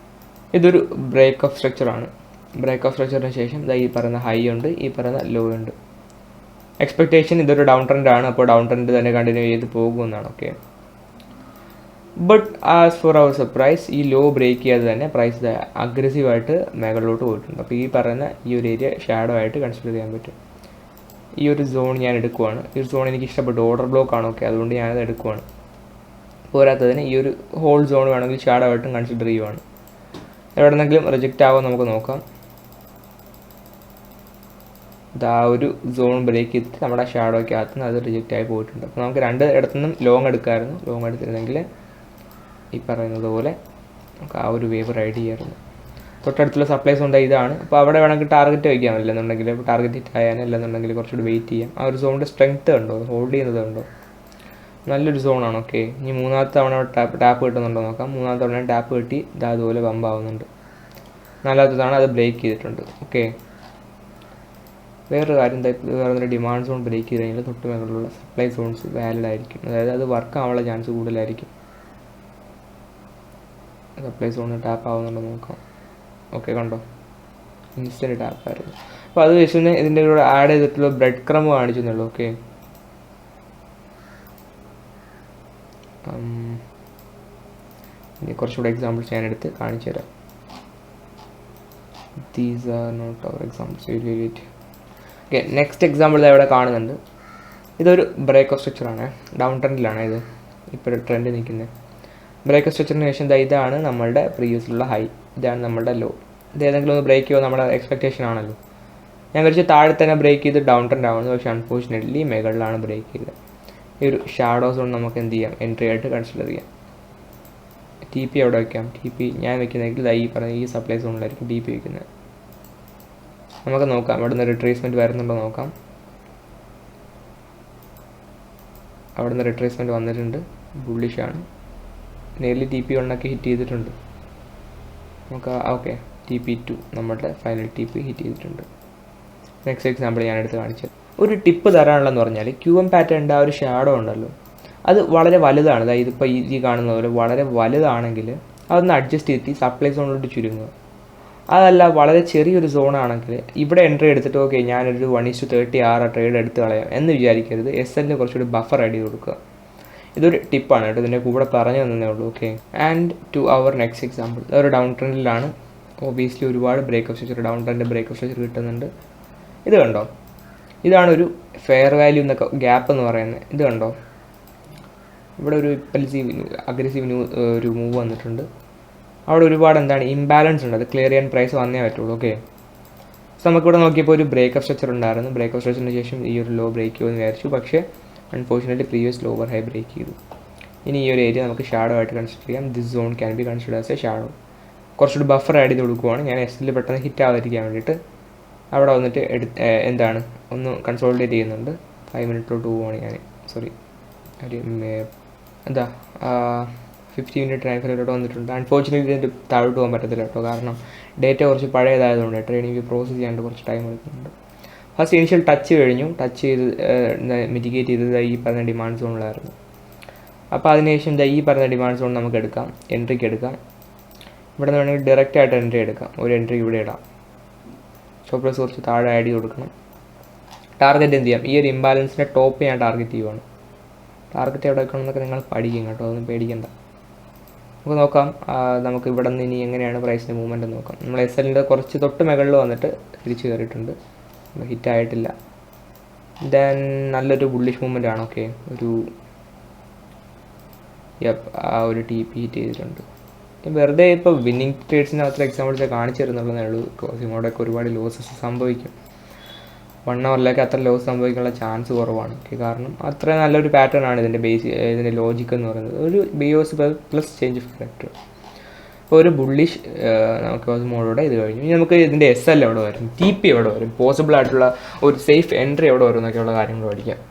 ഇതൊരു ബ്രേക്ക് ഓഫ് സ്ട്രക്ചറാണ്. ബ്രേക്ക് ഓഫ് സ്ട്രക്ചറിന് ശേഷം ഈ പറയുന്ന ഹൈ ഉണ്ട്, ഈ പറയുന്ന ലോ ഉണ്ട്. എക്സ്പെക്റ്റേഷൻ ഇതൊരു ഡൗൺ ട്രെൻഡ് ആണ്. അപ്പോൾ ഡൗൺ ട്രെൻഡ് തന്നെ കണ്ടിന്യൂ ചെയ്ത് പോകുമെന്നാണ്. Okay, but as for our surprise ഈ ലോ ബ്രേക്ക് ചെയ്യാതെ തന്നെ പ്രൈസ് അഗ്രസീവായിട്ട് മേഖലയിലോട്ട് പോയിട്ടുണ്ട്. അപ്പോൾ ഈ പറയുന്ന ഈ ഒരു ഏരിയ ഷാഡോ ആയിട്ട് കൺസിഡർ ചെയ്യാൻ പറ്റും. ഈ ഒരു സോൺ ഞാൻ എടുക്കുവാണ്. ഈ ഒരു സോൺ എനിക്ക് ഇഷ്ടപ്പെട്ടു, ഓർഡർ ബ്ലോക്ക് ആണ്. ഓക്കെ, അതുകൊണ്ട് ഞാനത് എടുക്കുവാണ്. പോരാത്തതിന് ഈ ഒരു ഹോൾ സോൺ വേണമെങ്കിൽ ഷാഡോ ആയിട്ടും കൺസിഡർ ചെയ്യുവാണ്. എവിടെന്നെങ്കിലും റിജക്റ്റ് ആവുമോ നമുക്ക് നോക്കാം. ഇതാ ഒരു സോൺ ബ്രേക്ക് ചെയ്തിട്ട് നമ്മുടെ ഷാഡോയ്ക്കകത്ത് നിന്ന് അത് റിജക്റ്റ് ആയി പോയിട്ടുണ്ട്. അപ്പോൾ നമുക്ക് രണ്ട് ഇടത്തുനിന്നും ലോങ് എടുക്കാമായിരുന്നു. ലോങ് എടുത്തിരുന്നെങ്കിൽ ഈ പറയുന്നത് പോലെ നമുക്ക് ആ ഒരു വേവ് റൈഡ് ചെയ്യാമായിരുന്നു. തൊട്ടടുത്തുള്ള സപ്ലൈസ് ഉണ്ട് ഇതാണ്. അപ്പോൾ അവിടെ വേണമെങ്കിൽ ടാർഗറ്റ് വയ്ക്കാം. അല്ലെന്നുണ്ടെങ്കിൽ ടാർഗറ്റ് ഹിറ്റ് ആയാലും അല്ലെന്നുണ്ടെങ്കിൽ കുറച്ചുകൂടി വെയിറ്റ് ചെയ്യാം. ആ ഒരു സോണിൻ്റെ സ്ട്രെങ്ത്ത് ഉണ്ടോ, ഹോൾഡ് ചെയ്യുന്നത് ഉണ്ടോ, നല്ലൊരു സോണാണ്. ഓക്കെ, ഇനി മൂന്നാമത്തെ തവണ ടാപ്പ് കിട്ടുന്നുണ്ടോ നോക്കാം. മൂന്നാമത്തെ തവണ ടാപ്പ് കിട്ടി ഇതാ അതുപോലെ ബമ്പ് ആവുന്നുണ്ട്. നാലാമത്തെ തവണ അത് ബ്രേക്ക് ചെയ്തിട്ടുണ്ട്. ഓക്കെ, വേറൊരു കാര്യം വേറെ ഡിമാൻഡ് സോൺ ബ്രേക്ക് ചെയ്ത് കഴിഞ്ഞാൽ തൊട്ട് മേഖലയിലുള്ള സപ്ലൈ സോൺസ് വാലിഡ് ആയിരിക്കും. അതായത് അത് വർക്ക് ആവാനുള്ള ചാൻസ് കൂടുതലായിരിക്കും. സപ്ലൈ സോണിൽ ടാപ്പ് ആവുന്നുണ്ടോ നോക്കാം. ഓക്കെ, കണ്ടോ, ഇൻസ്റ്റൻറ്റ് ടാപ്പായിരുന്നു. അപ്പോൾ അത് വെച്ചിട്ട് ഇതിൻ്റെ കൂടെ ആഡ് ചെയ്തിട്ടുള്ള ബ്രെഡ് ക്രം കാണിച്ചെന്നുള്ളൂ. ഓക്കെ, ഇനി കുറച്ചുകൂടെ എക്സാമ്പിൾസ് ഞാനെടുത്ത് കാണിച്ചു തരാം. These are not our examples. Okay, next example ഇവിടെ കാണുന്നുണ്ട്. ഇതൊരു ബ്രേക്ക് സ്ട്രക്ചറാണ്, ഡൗൺ ട്രെൻഡിലാണ് ഇത് ഇപ്പോൾ ട്രെൻഡ് നിൽക്കുന്നത്. ബ്രേക്ക് സ്ട്രക്ചറിന് ശേഷം ഇതാണ് നമ്മളുടെ പ്രീവിയസിലുള്ള ഹൈ, ഇതാണ് നമ്മളുടെ ലോ. ഇത് ഏതെങ്കിലും ഒന്ന് ബ്രേക്ക് ചെയ്യുമോ നമ്മുടെ എക്സ്പെക്റ്റേഷൻ ആണല്ലോ. ഞാൻ വിചാരിച്ചു താഴെ തന്നെ ബ്രേക്ക് ചെയ്ത് ഡൗൺ ട്രെൻഡ് ആവുന്നത്, പക്ഷേ അൺഫോർച്ചുനേറ്റ്ലി മുകളിലാണ് ബ്രേക്ക് ചെയ്തത്. ഈ ഒരു ഷാഡോ സോൺ നമുക്ക് എന്ത് ചെയ്യാം, എൻട്രി ആയിട്ട് കൺസിഡർ ചെയ്യാം. ടി പി എവിടെ വയ്ക്കാം? ടി പി ഞാൻ വെക്കുന്നതെങ്കിൽ ഈ പറഞ്ഞ ഈ സപ്ലൈ സോണിലായിരിക്കും ടി പി വയ്ക്കുന്നത്. നമുക്ക് നോക്കാം അവിടെ നിന്ന് റിട്രേസ്മെൻറ്റ് വരുന്നുണ്ടോ നോക്കാം. അവിടെ നിന്ന് റിട്രേസ്മെൻറ്റ് വന്നിട്ടുണ്ട്, ബുള്ളിഷാണ്. നിയർലി ടി പി 1 ഹിറ്റ് ചെയ്തിട്ടുണ്ട്. നമുക്ക് ഓക്കെ, ടി പി 2 നമ്മുടെ ഫൈനൽ ടി പി ഹിറ്റ് ചെയ്തിട്ടുണ്ട്. നെക്സ്റ്റ് എക്സാമ്പിൾ ഞാനെടുത്ത് കാണിച്ചത്. ഒരു ടിപ്പ് തരാനുള്ളതെന്ന് പറഞ്ഞാൽ QM പാറ്റേണിൻ്റെ ആ ഒരു ഷാഡോ ഉണ്ടല്ലോ, അത് വളരെ വലുതാണ്. അതായത് ഇതിപ്പോൾ ഈ കാണുന്ന പോലെ വളരെ വലുതാണെങ്കിൽ അതൊന്ന് അഡ്ജസ്റ്റ് ചെയ്തിട്ട് സപ്ലൈ സോണിലോട്ട് ചുരുങ്ങുക. അതല്ല വളരെ ചെറിയൊരു സോണാണെങ്കിൽ ഇവിടെ എൻട്രി എടുത്തിട്ട് ഓക്കെ ഞാനൊരു 1:30 ട്രേഡ് എടുത്ത് കളയാം എന്ന് വിചാരിക്കരുത്. SLന് കുറച്ചുകൂടി ബഫർ ആഡ് ചെയ്ത് കൊടുക്കുക. ഇതൊരു ടിപ്പാണ് കേട്ടോ, ഇതിൻ്റെ കൂടെ പറഞ്ഞു തന്നേ ഉള്ളൂ. Okay, and to our next example. ഒരു ഡൗൺ ട്രെൻഡിലാണ്. ഒബിയസ്ലി ഒരുപാട് breakup structure, down trend breakup structure കിട്ടുന്നുണ്ട്. ഇത് കണ്ടോ, ഇതാണ് ഒരു ഫെയർ വാല്യൂ എന്നൊക്കെ ഗ്യാപ്പ് എന്ന് പറയുന്നത്. ഇത് കണ്ടോ, ഇവിടെ ഒരു അഗ്രസീവ് ഒരു മൂവ് വന്നിട്ടുണ്ട്. അവിടെ ഒരുപാട് ഇംബാലൻസ് ഉണ്ട്, അത് ക്ലിയർ ചെയ്യാൻ പ്രൈസ് വന്നേ പറ്റുള്ളൂ. ഓക്കെ, സോ നമുക്കിവിടെ നോക്കിയപ്പോൾ ഒരു ബ്രേക്കപ്പ് സ്ട്രക്ചർ ഉണ്ടായിരുന്നു. ബ്രേക്കപ്പ് സ്ട്രക്ചറിന് ശേഷം ഈ ഒരു ലോ ബ്രേക്ക് ചെയ്യുമെന്ന് വിചാരിച്ചു, പക്ഷേ unfortunately previous lower high break ചെയ്തു. ഇനി ഈ ഒരു ഏരിയ നമുക്ക് ഷാഡോ ആയിട്ട് കൺസിഡർ ചെയ്യാം. This zone can be consider as A shadow. കുറച്ചുകൂടി ബഫർ ആഡ് ചെയ്ത് കൊടുക്കുവാണ്. ഞാൻ SL പെട്ടെന്ന് ഹിറ്റ് ആവാതിരിക്കാൻ വേണ്ടിയിട്ട് അവിടെ വന്നിട്ട് ഒന്ന് കൺസോൾട്ടേറ്റ് ചെയ്യുന്നുണ്ട്. 5 മിനിറ്റിലോട്ട് പോവുകയാണ് ഞാൻ. സോറി, ഒരു 50 മിനിറ്റ് ടൈം ഫ്രെയിമിലോട്ട് വന്നിട്ടുണ്ട്. അൺഫോർച്ചുനേറ്റ്ലി ഇതിൻ്റെ താഴോട്ട് പോകാൻ പറ്റത്തില്ല കേട്ടോ, കാരണം ഡേറ്റ കുറച്ച് പഴയതായതുകൊണ്ട് ട്രേഡിംഗ് പ്രോസസ്സ് ചെയ്യാണ്ട് കുറച്ച് ടൈം എടുക്കുന്നുണ്ട്. ഫസ്റ്റ് ഇനിഷ്യൽ ടച്ച് കഴിഞ്ഞു. ടച്ച് ചെയ്ത് മിറ്റിഗേറ്റ് ചെയ്തത് ഈ പറഞ്ഞ ഡിമാൻഡ് സോണിലായിരുന്നു. അപ്പോൾ അതിനുശേഷം ഈ പറഞ്ഞ ഡിമാൻഡ് സോൺ നമുക്ക് എടുക്കാം, എൻട്രിക്ക് എടുക്കാം. ഇവിടെ നിന്ന് വേണമെങ്കിൽ ഡയറക്റ്റ് ആയിട്ട് എൻട്രി എടുക്കാം. ഒരു എൻട്രി ഇവിടെ ഇടാം. സ്റ്റോപ്പ് ലോസ് കുറച്ച് താഴെ ആഡ് ചെയ്ത് കൊടുക്കണം. ടാർഗറ്റ് എന്ത് ചെയ്യാം, ഈ ഒരു ഇംബാലൻസിൻ്റെ ടോപ്പ് ഞാൻ ടാർഗറ്റ് ചെയ്യുവാണ്. ടാർഗറ്റ് എവിടെ വെക്കണമെന്നൊക്കെ നിങ്ങൾ പഠിക്കും കേട്ടോ, അതൊന്നും പേടിക്കണ്ട. നമുക്ക് നോക്കാം, നമുക്ക് ഇവിടെ നിന്ന് ഇനി എങ്ങനെയാണ് പ്രൈസിൻ്റെ മൂവ്മെൻറ്റ് നോക്കാം. നമ്മൾ SLൻ്റെ കുറച്ച് തൊട്ട് മുകളിൽ വന്നിട്ട് തിരിച്ച് കയറിയിട്ടുണ്ട്, ഹിറ്റായിട്ടില്ല. ദെൻ നല്ലൊരു ബുള്ളിഷ് മൂവ്മെൻ്റ് ആണ്. ഓക്കെ, ഒരു ടി പി ഹിറ്റ് ചെയ്തിട്ടുണ്ട്. വെറുതെ ഇപ്പോൾ വിന്നിങ് ട്രേഡ്സിന് അത്ര എക്സാമ്പിൾസ് കാണിച്ചു തരുന്നുള്ളതേ ഉള്ളൂ. ഇങ്ങോട്ടൊക്കെ ഒരുപാട് ലോസസ് സംഭവിക്കും. 1 അവറിലേക്ക് അത്ര ലോസ് സംഭവിക്കാനുള്ള ചാൻസ് കുറവാണ്. കാരണം അത്ര നല്ലൊരു പാറ്റേൺ ആണ് ഇതിൻ്റെ ലോജിക്ക് എന്ന് പറയുന്നത്. ഒരു BOS plus change of character. അപ്പോൾ ഒരു ബുള്ളിഷ് നമുക്ക് മോഡോടെ ഇത് കഴിഞ്ഞു. ഇനി നമുക്ക് ഇതിൻ്റെ SL എവിടെ വരും, TP എവിടെ വരും, പോസിബിൾ ആയിട്ടുള്ള ഒരു സേഫ് എൻട്രി എവിടെ വരും എന്നൊക്കെയുള്ള കാര്യങ്ങൾ പഠിക്കാം.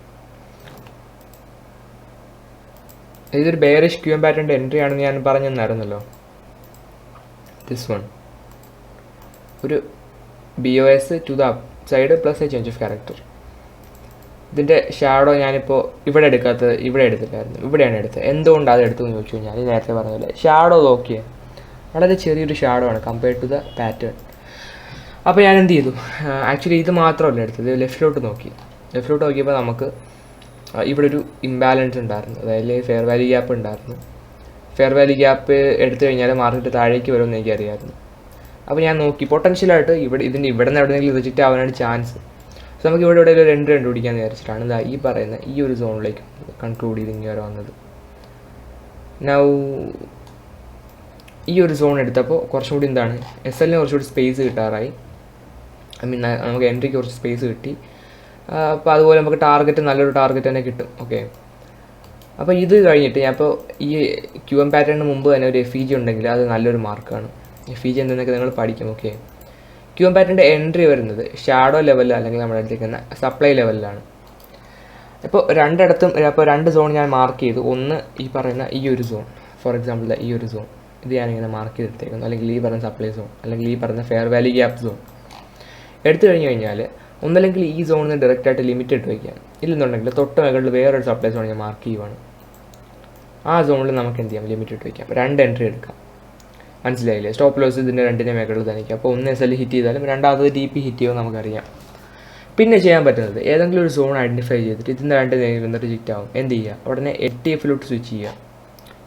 ഇതൊരു ബെയറിഷ് QM പാറ്റേണിൻ്റെ എൻട്രി ആണെന്ന് ഞാൻ പറഞ്ഞു തന്നായിരുന്നല്ലോ. ദിസ് വൺ ഒരു BOS to the upside plus a change of character. ഇതിൻ്റെ ഷാഡോ ഞാനിപ്പോൾ ഇവിടെ എടുക്കാത്തത് ഇവിടെ എടുത്തില്ലായിരുന്നു, ഇവിടെയാണ് എടുത്തത്. എന്തുകൊണ്ടാണ് അത് എടുത്തതെന്ന് ചോദിച്ചു കഴിഞ്ഞാൽ നേരത്തെ പറഞ്ഞില്ലേ, ഷാഡോ നോക്കിയേ വളരെ ചെറിയൊരു ഷാഡോ ആണ് കമ്പയർഡ് ടു ദ പാറ്റേൺ. അപ്പോൾ ഞാൻ എന്ത് ചെയ്തു, ആക്ച്വലി ഇത് മാത്രമല്ല എടുത്തത്, ലെഫ്റ്റിലോട്ട് നോക്കിയപ്പോൾ നമുക്ക് ഇവിടെ ഒരു ഇംബാലൻസ് ഉണ്ടായിരുന്നു. അതായത് ഫെയർ വാല്യൂ ഗ്യാപ്പ് ഉണ്ടായിരുന്നു. ഫെയർ വാല്യൂ ഗ്യാപ്പ് എടുത്തു കഴിഞ്ഞാൽ മാർക്കറ്റ് താഴേക്ക് വരുമെന്ന് എനിക്കറിയാമായിരുന്നു. അപ്പോൾ ഞാൻ നോക്കി പൊട്ടൻഷ്യലായിട്ട് ഇവിടെ നിന്ന് എവിടെയെങ്കിലും റിജക്റ്റ് ആവാനാണ് ചാൻസ്. സോ നമുക്ക് ഇവിടെ ഒരു എൻട്രി കണ്ടുപിടിക്കാമെന്ന് വിചാരിച്ചിട്ടാണ് ഈ പറയുന്ന ഈ ഒരു സോണിലേക്ക് കൺക്ലൂഡ് ചെയ്ത് ഇങ്ങനെ വന്നത്. നൗ ഈ ഒരു സോൺ എടുത്തപ്പോൾ കുറച്ചും കൂടി SLന് കുറച്ചുകൂടി സ്പേസ് കിട്ടാറായി. നമുക്ക് എൻട്രിക്ക് കുറച്ച് സ്പേസ് കിട്ടി. അപ്പോൾ അതുപോലെ നമുക്ക് നല്ലൊരു ടാർഗറ്റ് തന്നെ കിട്ടും. ഓക്കെ, അപ്പോൾ ഇത് കഴിഞ്ഞിട്ട് ഞാനിപ്പോൾ ഈ QM പാറ്റേണിന് മുമ്പ് തന്നെ ഒരു FEG ഉണ്ടെങ്കിൽ അത് നല്ലൊരു മാർക്കാണ്. FEG എന്തെന്നൊക്കെ നിങ്ങൾ പഠിക്കും. ഓക്കെ, QM പാറ്റേണിൻ്റെ എൻട്രി വരുന്നത് ഷാഡോ ലെവലിൽ അല്ലെങ്കിൽ നമ്മുടെ അടുത്തേക്കുന്ന സപ്ലൈ ലെവലിലാണ്. ഇപ്പോൾ രണ്ട് സോൺ ഞാൻ മാർക്ക് ചെയ്തു. ഒന്ന് ഈ പറയുന്ന ഈ ഒരു സോൺ, ഫോർ എക്സാമ്പിൾ ഈ ഒരു സോൺ, ഇത് ഞാനിങ്ങനെ മാർക്ക് ചെയ്തെടുത്തേക്കുന്നു. അല്ലെങ്കിൽ ഈ പറയുന്ന സപ്ലൈ സോൺ, അല്ലെങ്കിൽ ഈ പറയുന്ന ഫെയർ വാല്യൂ ഗ്യാപ്പ് സോൺ എടുത്തു കഴിഞ്ഞാൽ ഒന്നല്ലെങ്കിൽ ഈ സോണിൽ നിന്ന് ഡയറക്റ്റായിട്ട് ലിമിറ്റ് ഇട്ട് വയ്ക്കാം. ഇല്ലെന്നുണ്ടെങ്കിൽ തൊട്ട് മുകളിൽ വേറൊരു സപ്ലൈ സോൺ ഞാൻ മാർക്ക് ചെയ്യുവാണ്. ആ സോണിൽ നമുക്ക് എന്ത് ചെയ്യാം, ലിമിറ്റ് ഇട്ട് വയ്ക്കാം. 2 എൻട്രി എടുക്കാം. മനസ്സിലായില്ലേ? സ്റ്റോപ്പ് ലോസ് ഇതിൻ്റെ രണ്ടിൻ്റെ മേഖലയിൽ തന്നെ. അപ്പോൾ ഒന്ന് SL ഹിറ്റ് ചെയ്താലും രണ്ടാമത് DP ഹിറ്റ് ചെയ്യുമെന്ന് നമുക്കറിയാം. പിന്നെ ചെയ്യാൻ പറ്റുന്നത് ഏതെങ്കിലും ഒരു സോൺ ഐഡൻറ്റിഫൈ ചെയ്തിട്ട് ഇതിൻ്റെ രണ്ട് നേരം റിജക്റ്റ് ആവും. എന്ത് ചെയ്യുക? ഉടനെ LTFിലോട്ട് സ്വിച്ച് ചെയ്യുക.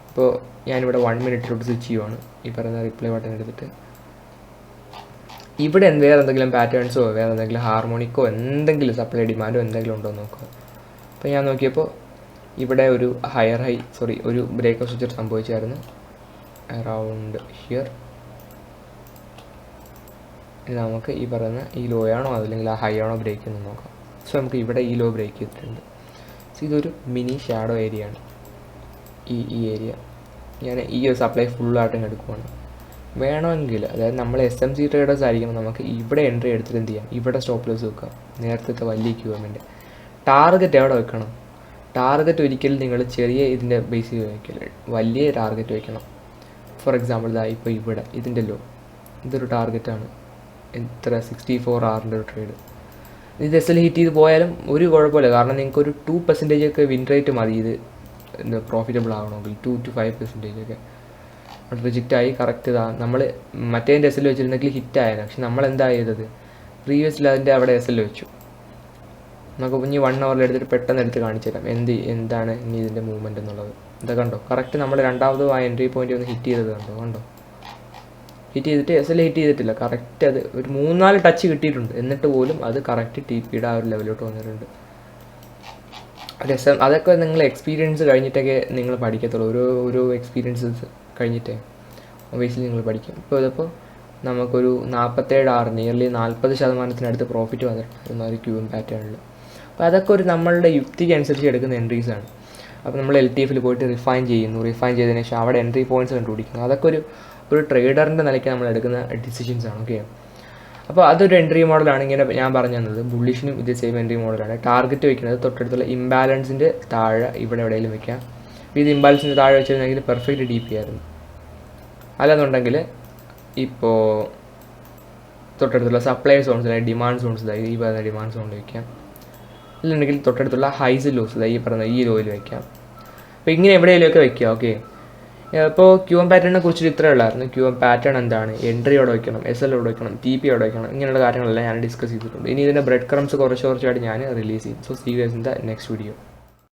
ഇപ്പോൾ ഞാനിവിടെ 1 മിനിറ്റിലോട്ട് സ്വിച്ച് ചെയ്യുവാണ്. ഈ പറയുന്ന റിപ്ലൈ ബട്ടൺ എടുത്തിട്ട് ഇവിടെ വേറെ എന്തെങ്കിലും പാറ്റേൺസോ വേറെ എന്തെങ്കിലും ഹാർമോണിക്കോ എന്തെങ്കിലും സപ്ലൈ ഡിമാൻഡോ എന്തെങ്കിലും ഉണ്ടോ എന്ന് നോക്കുക. അപ്പോൾ ഞാൻ നോക്കിയപ്പോൾ ഇവിടെ ഒരു ഒരു ബ്രേക്ക് സ്വിച്ചർ സംഭവിച്ചായിരുന്നു അറൗണ്ട് ഹിയർ. ഇനി നമുക്ക് ഈ പറയുന്ന ഈ ലോ ആണോ അതല്ലെങ്കിൽ ആ ഹൈ ആണോ ബ്രേക്ക് എന്ന് നോക്കാം. സോ നമുക്ക് ഇവിടെ ഈ ലോ ബ്രേക്ക് ചെയ്തിട്ടുണ്ട്. സോ ഇതൊരു മിനി ഷാഡോ ഏരിയ ആണ്. ഈ ഏരിയ ഞാൻ ഈ ഒരു സപ്ലൈ ഫുള്ളായിട്ടും എടുക്കുവാണ്. വേണമെങ്കിൽ അതായത് നമ്മൾ SMC ട്രേഡേഴ്സ് ആയിരിക്കുമ്പോൾ നമുക്ക് ഇവിടെ എൻട്രി എടുത്തിട്ട് എന്ത് ചെയ്യാം? ഇവിടെ സ്റ്റോപ്പ് ലോസ് വെക്കാം. നേരത്തെ വലിയ QM-ൻ്റെ ടാർഗറ്റ് എവിടെ വെക്കണം? ടാർഗറ്റ് ഒരിക്കലും നിങ്ങൾ ചെറിയ ഇതിൻ്റെ ബേസിൽ വയ്ക്കില്ല, വലിയ ടാർഗറ്റ് വയ്ക്കണം. ഫോർ എക്സാമ്പിൾ ഇപ്പോൾ ഇവിടെ ഇതിൻ്റെ ലോ ഇതൊരു ടാർഗറ്റാണ്. എത്ര 64 hour ഒരു ട്രേഡ്. ഇത് SL ഹിറ്റ് ചെയ്ത് പോയാലും ഒരു കുഴപ്പമില്ല, കാരണം നിങ്ങൾക്ക് ഒരു 2% ഒക്കെ വിൻ റേറ്റ് മതി ഇത് പ്രോഫിറ്റബിൾ ആകണമെങ്കിൽ. 2 to 5% ഒക്കെ റിജക്റ്റായി കറക്റ്റ് നമ്മൾ മറ്റേ SL വെച്ചിരുന്നെങ്കിൽ ഹിറ്റായാണ്. പക്ഷെ നമ്മൾ എന്താ ചെയ്തത്? പ്രീവിയസിൽ അതിൻ്റെ അവിടെ SL വെച്ചു. നമുക്ക് ഇനി 1 hour എടുത്തിട്ട് പെട്ടെന്ന് എടുത്ത് കാണിച്ചു തരാം എന്താണ് ഇനി ഇതിൻ്റെ മൂവ്മെൻറ്റ് എന്നുള്ളത്. ഇതാ കണ്ടോ? കറക്റ്റ് നമ്മൾ രണ്ടാമത് ആ എൻട്രി പോയിന്റ് ഒന്ന് ഹിറ്റ് ചെയ്തത് കണ്ടോ? ഹിറ്റ് ചെയ്തിട്ട് SL ഹിറ്റ് ചെയ്തിട്ടില്ല. കറക്റ്റ് അത് ഒരു 3-4 ടച്ച് കിട്ടിയിട്ടുണ്ട്. എന്നിട്ട് പോലും അത് കറക്റ്റ് TPയുടെ ആ ഒരു ലെവലോട്ട് വന്നിട്ടുണ്ട്. അതൊക്കെ നിങ്ങൾ എക്സ്പീരിയൻസ് കഴിഞ്ഞിട്ടൊക്കെ നിങ്ങൾ പഠിക്കത്തുള്ളൂ. ഓരോ എക്സ്പീരിയൻസസ് കഴിഞ്ഞിട്ടേ ഒബിയസ്ലി നിങ്ങൾ പഠിക്കും. ഇപ്പോൾ ഇതിപ്പോൾ നമുക്കൊരു 47 hour നിയർലി 40% പ്രോഫിറ്റ് വന്നിട്ടുണ്ടായിരുന്നു ഒരു QM പാറ്റേണിൽ. അപ്പോൾ അതൊക്കെ ഒരു നമ്മളുടെ യുക്തിക്ക് അനുസരിച്ച് എടുക്കുന്ന എൻട്രീസാണ്. അപ്പോൾ നമ്മൾ LTFിൽ പോയിട്ട് റിഫൈൻ ചെയ്തതിന് ശേഷം അവിടെ എൻട്രി പോയിൻറ്റ്സ് കണ്ടുപിടിക്കുന്നു. അതൊക്കെ ഒരു ട്രേഡറിൻ്റെ നിലയ്ക്ക് നമ്മൾ എടുക്കുന്ന ഡിസിഷൻസാണ്. ഓക്കെ, അപ്പോൾ അതൊരു എൻട്രി മോഡലാണ്. ഇങ്ങനെ ഞാൻ പറഞ്ഞു തന്നത് ബുള്ളിഷിനും ഇത് സെയിം എൻട്രി മോഡലാണ്. ടാർഗറ്റ് വയ്ക്കുന്നത് തൊട്ടടുത്തുള്ള ഇംബാലൻസിൻ്റെ താഴെ ഇവിടെ എവിടെയെങ്കിലും വെക്കാം. ഇത് ഇംബാലൻസിൻ്റെ താഴെ വെച്ചിരുന്നെങ്കിൽ പെർഫെക്റ്റ് DP ആയിരുന്നു. അല്ലെന്നുണ്ടെങ്കിൽ ഇപ്പോൾ തൊട്ടടുത്തുള്ള സപ്ലൈ സോൺസ് അല്ലെങ്കിൽ ഡിമാൻഡ് സോൺസ് ഈ പറയുന്ന ഡിമാൻഡ് സോണിൽ വയ്ക്കാം. ഇല്ലെന്നുണ്ടെങ്കിൽ തൊട്ടടുത്തുള്ള ഹൈസ് ലോസ് ഈ പറയുന്ന ഈ ലോയിൽ വയ്ക്കാം. അപ്പോൾ ഇങ്ങനെ എവിടെയെങ്കിലുമൊക്കെ വയ്ക്കുക. ഓക്കെ, ഇപ്പോൾ QM പാറ്റേണിനെ കുറിച്ചിട്ട് ഇത്രയേ ഉള്ളായിരുന്നു. QM പാറ്റേൺ എന്താണ്, എൻട്രി എവിടെ വയ്ക്കണം, SL എവിടെ വയ്ക്കണം, TP എവിടെ വയ്ക്കണം, ഇങ്ങനെയുള്ള കാര്യങ്ങളെല്ലാം ഞാൻ ഡിസ്കസ് ചെയ്തിട്ടുണ്ട്. ഇനി ഇതിൻ്റെ ബ്രെഡ് ക്രംസ് കുറച്ചായിട്ട് ഞാൻ റിലീസ് ചെയ്യും. So see you guys in the next video.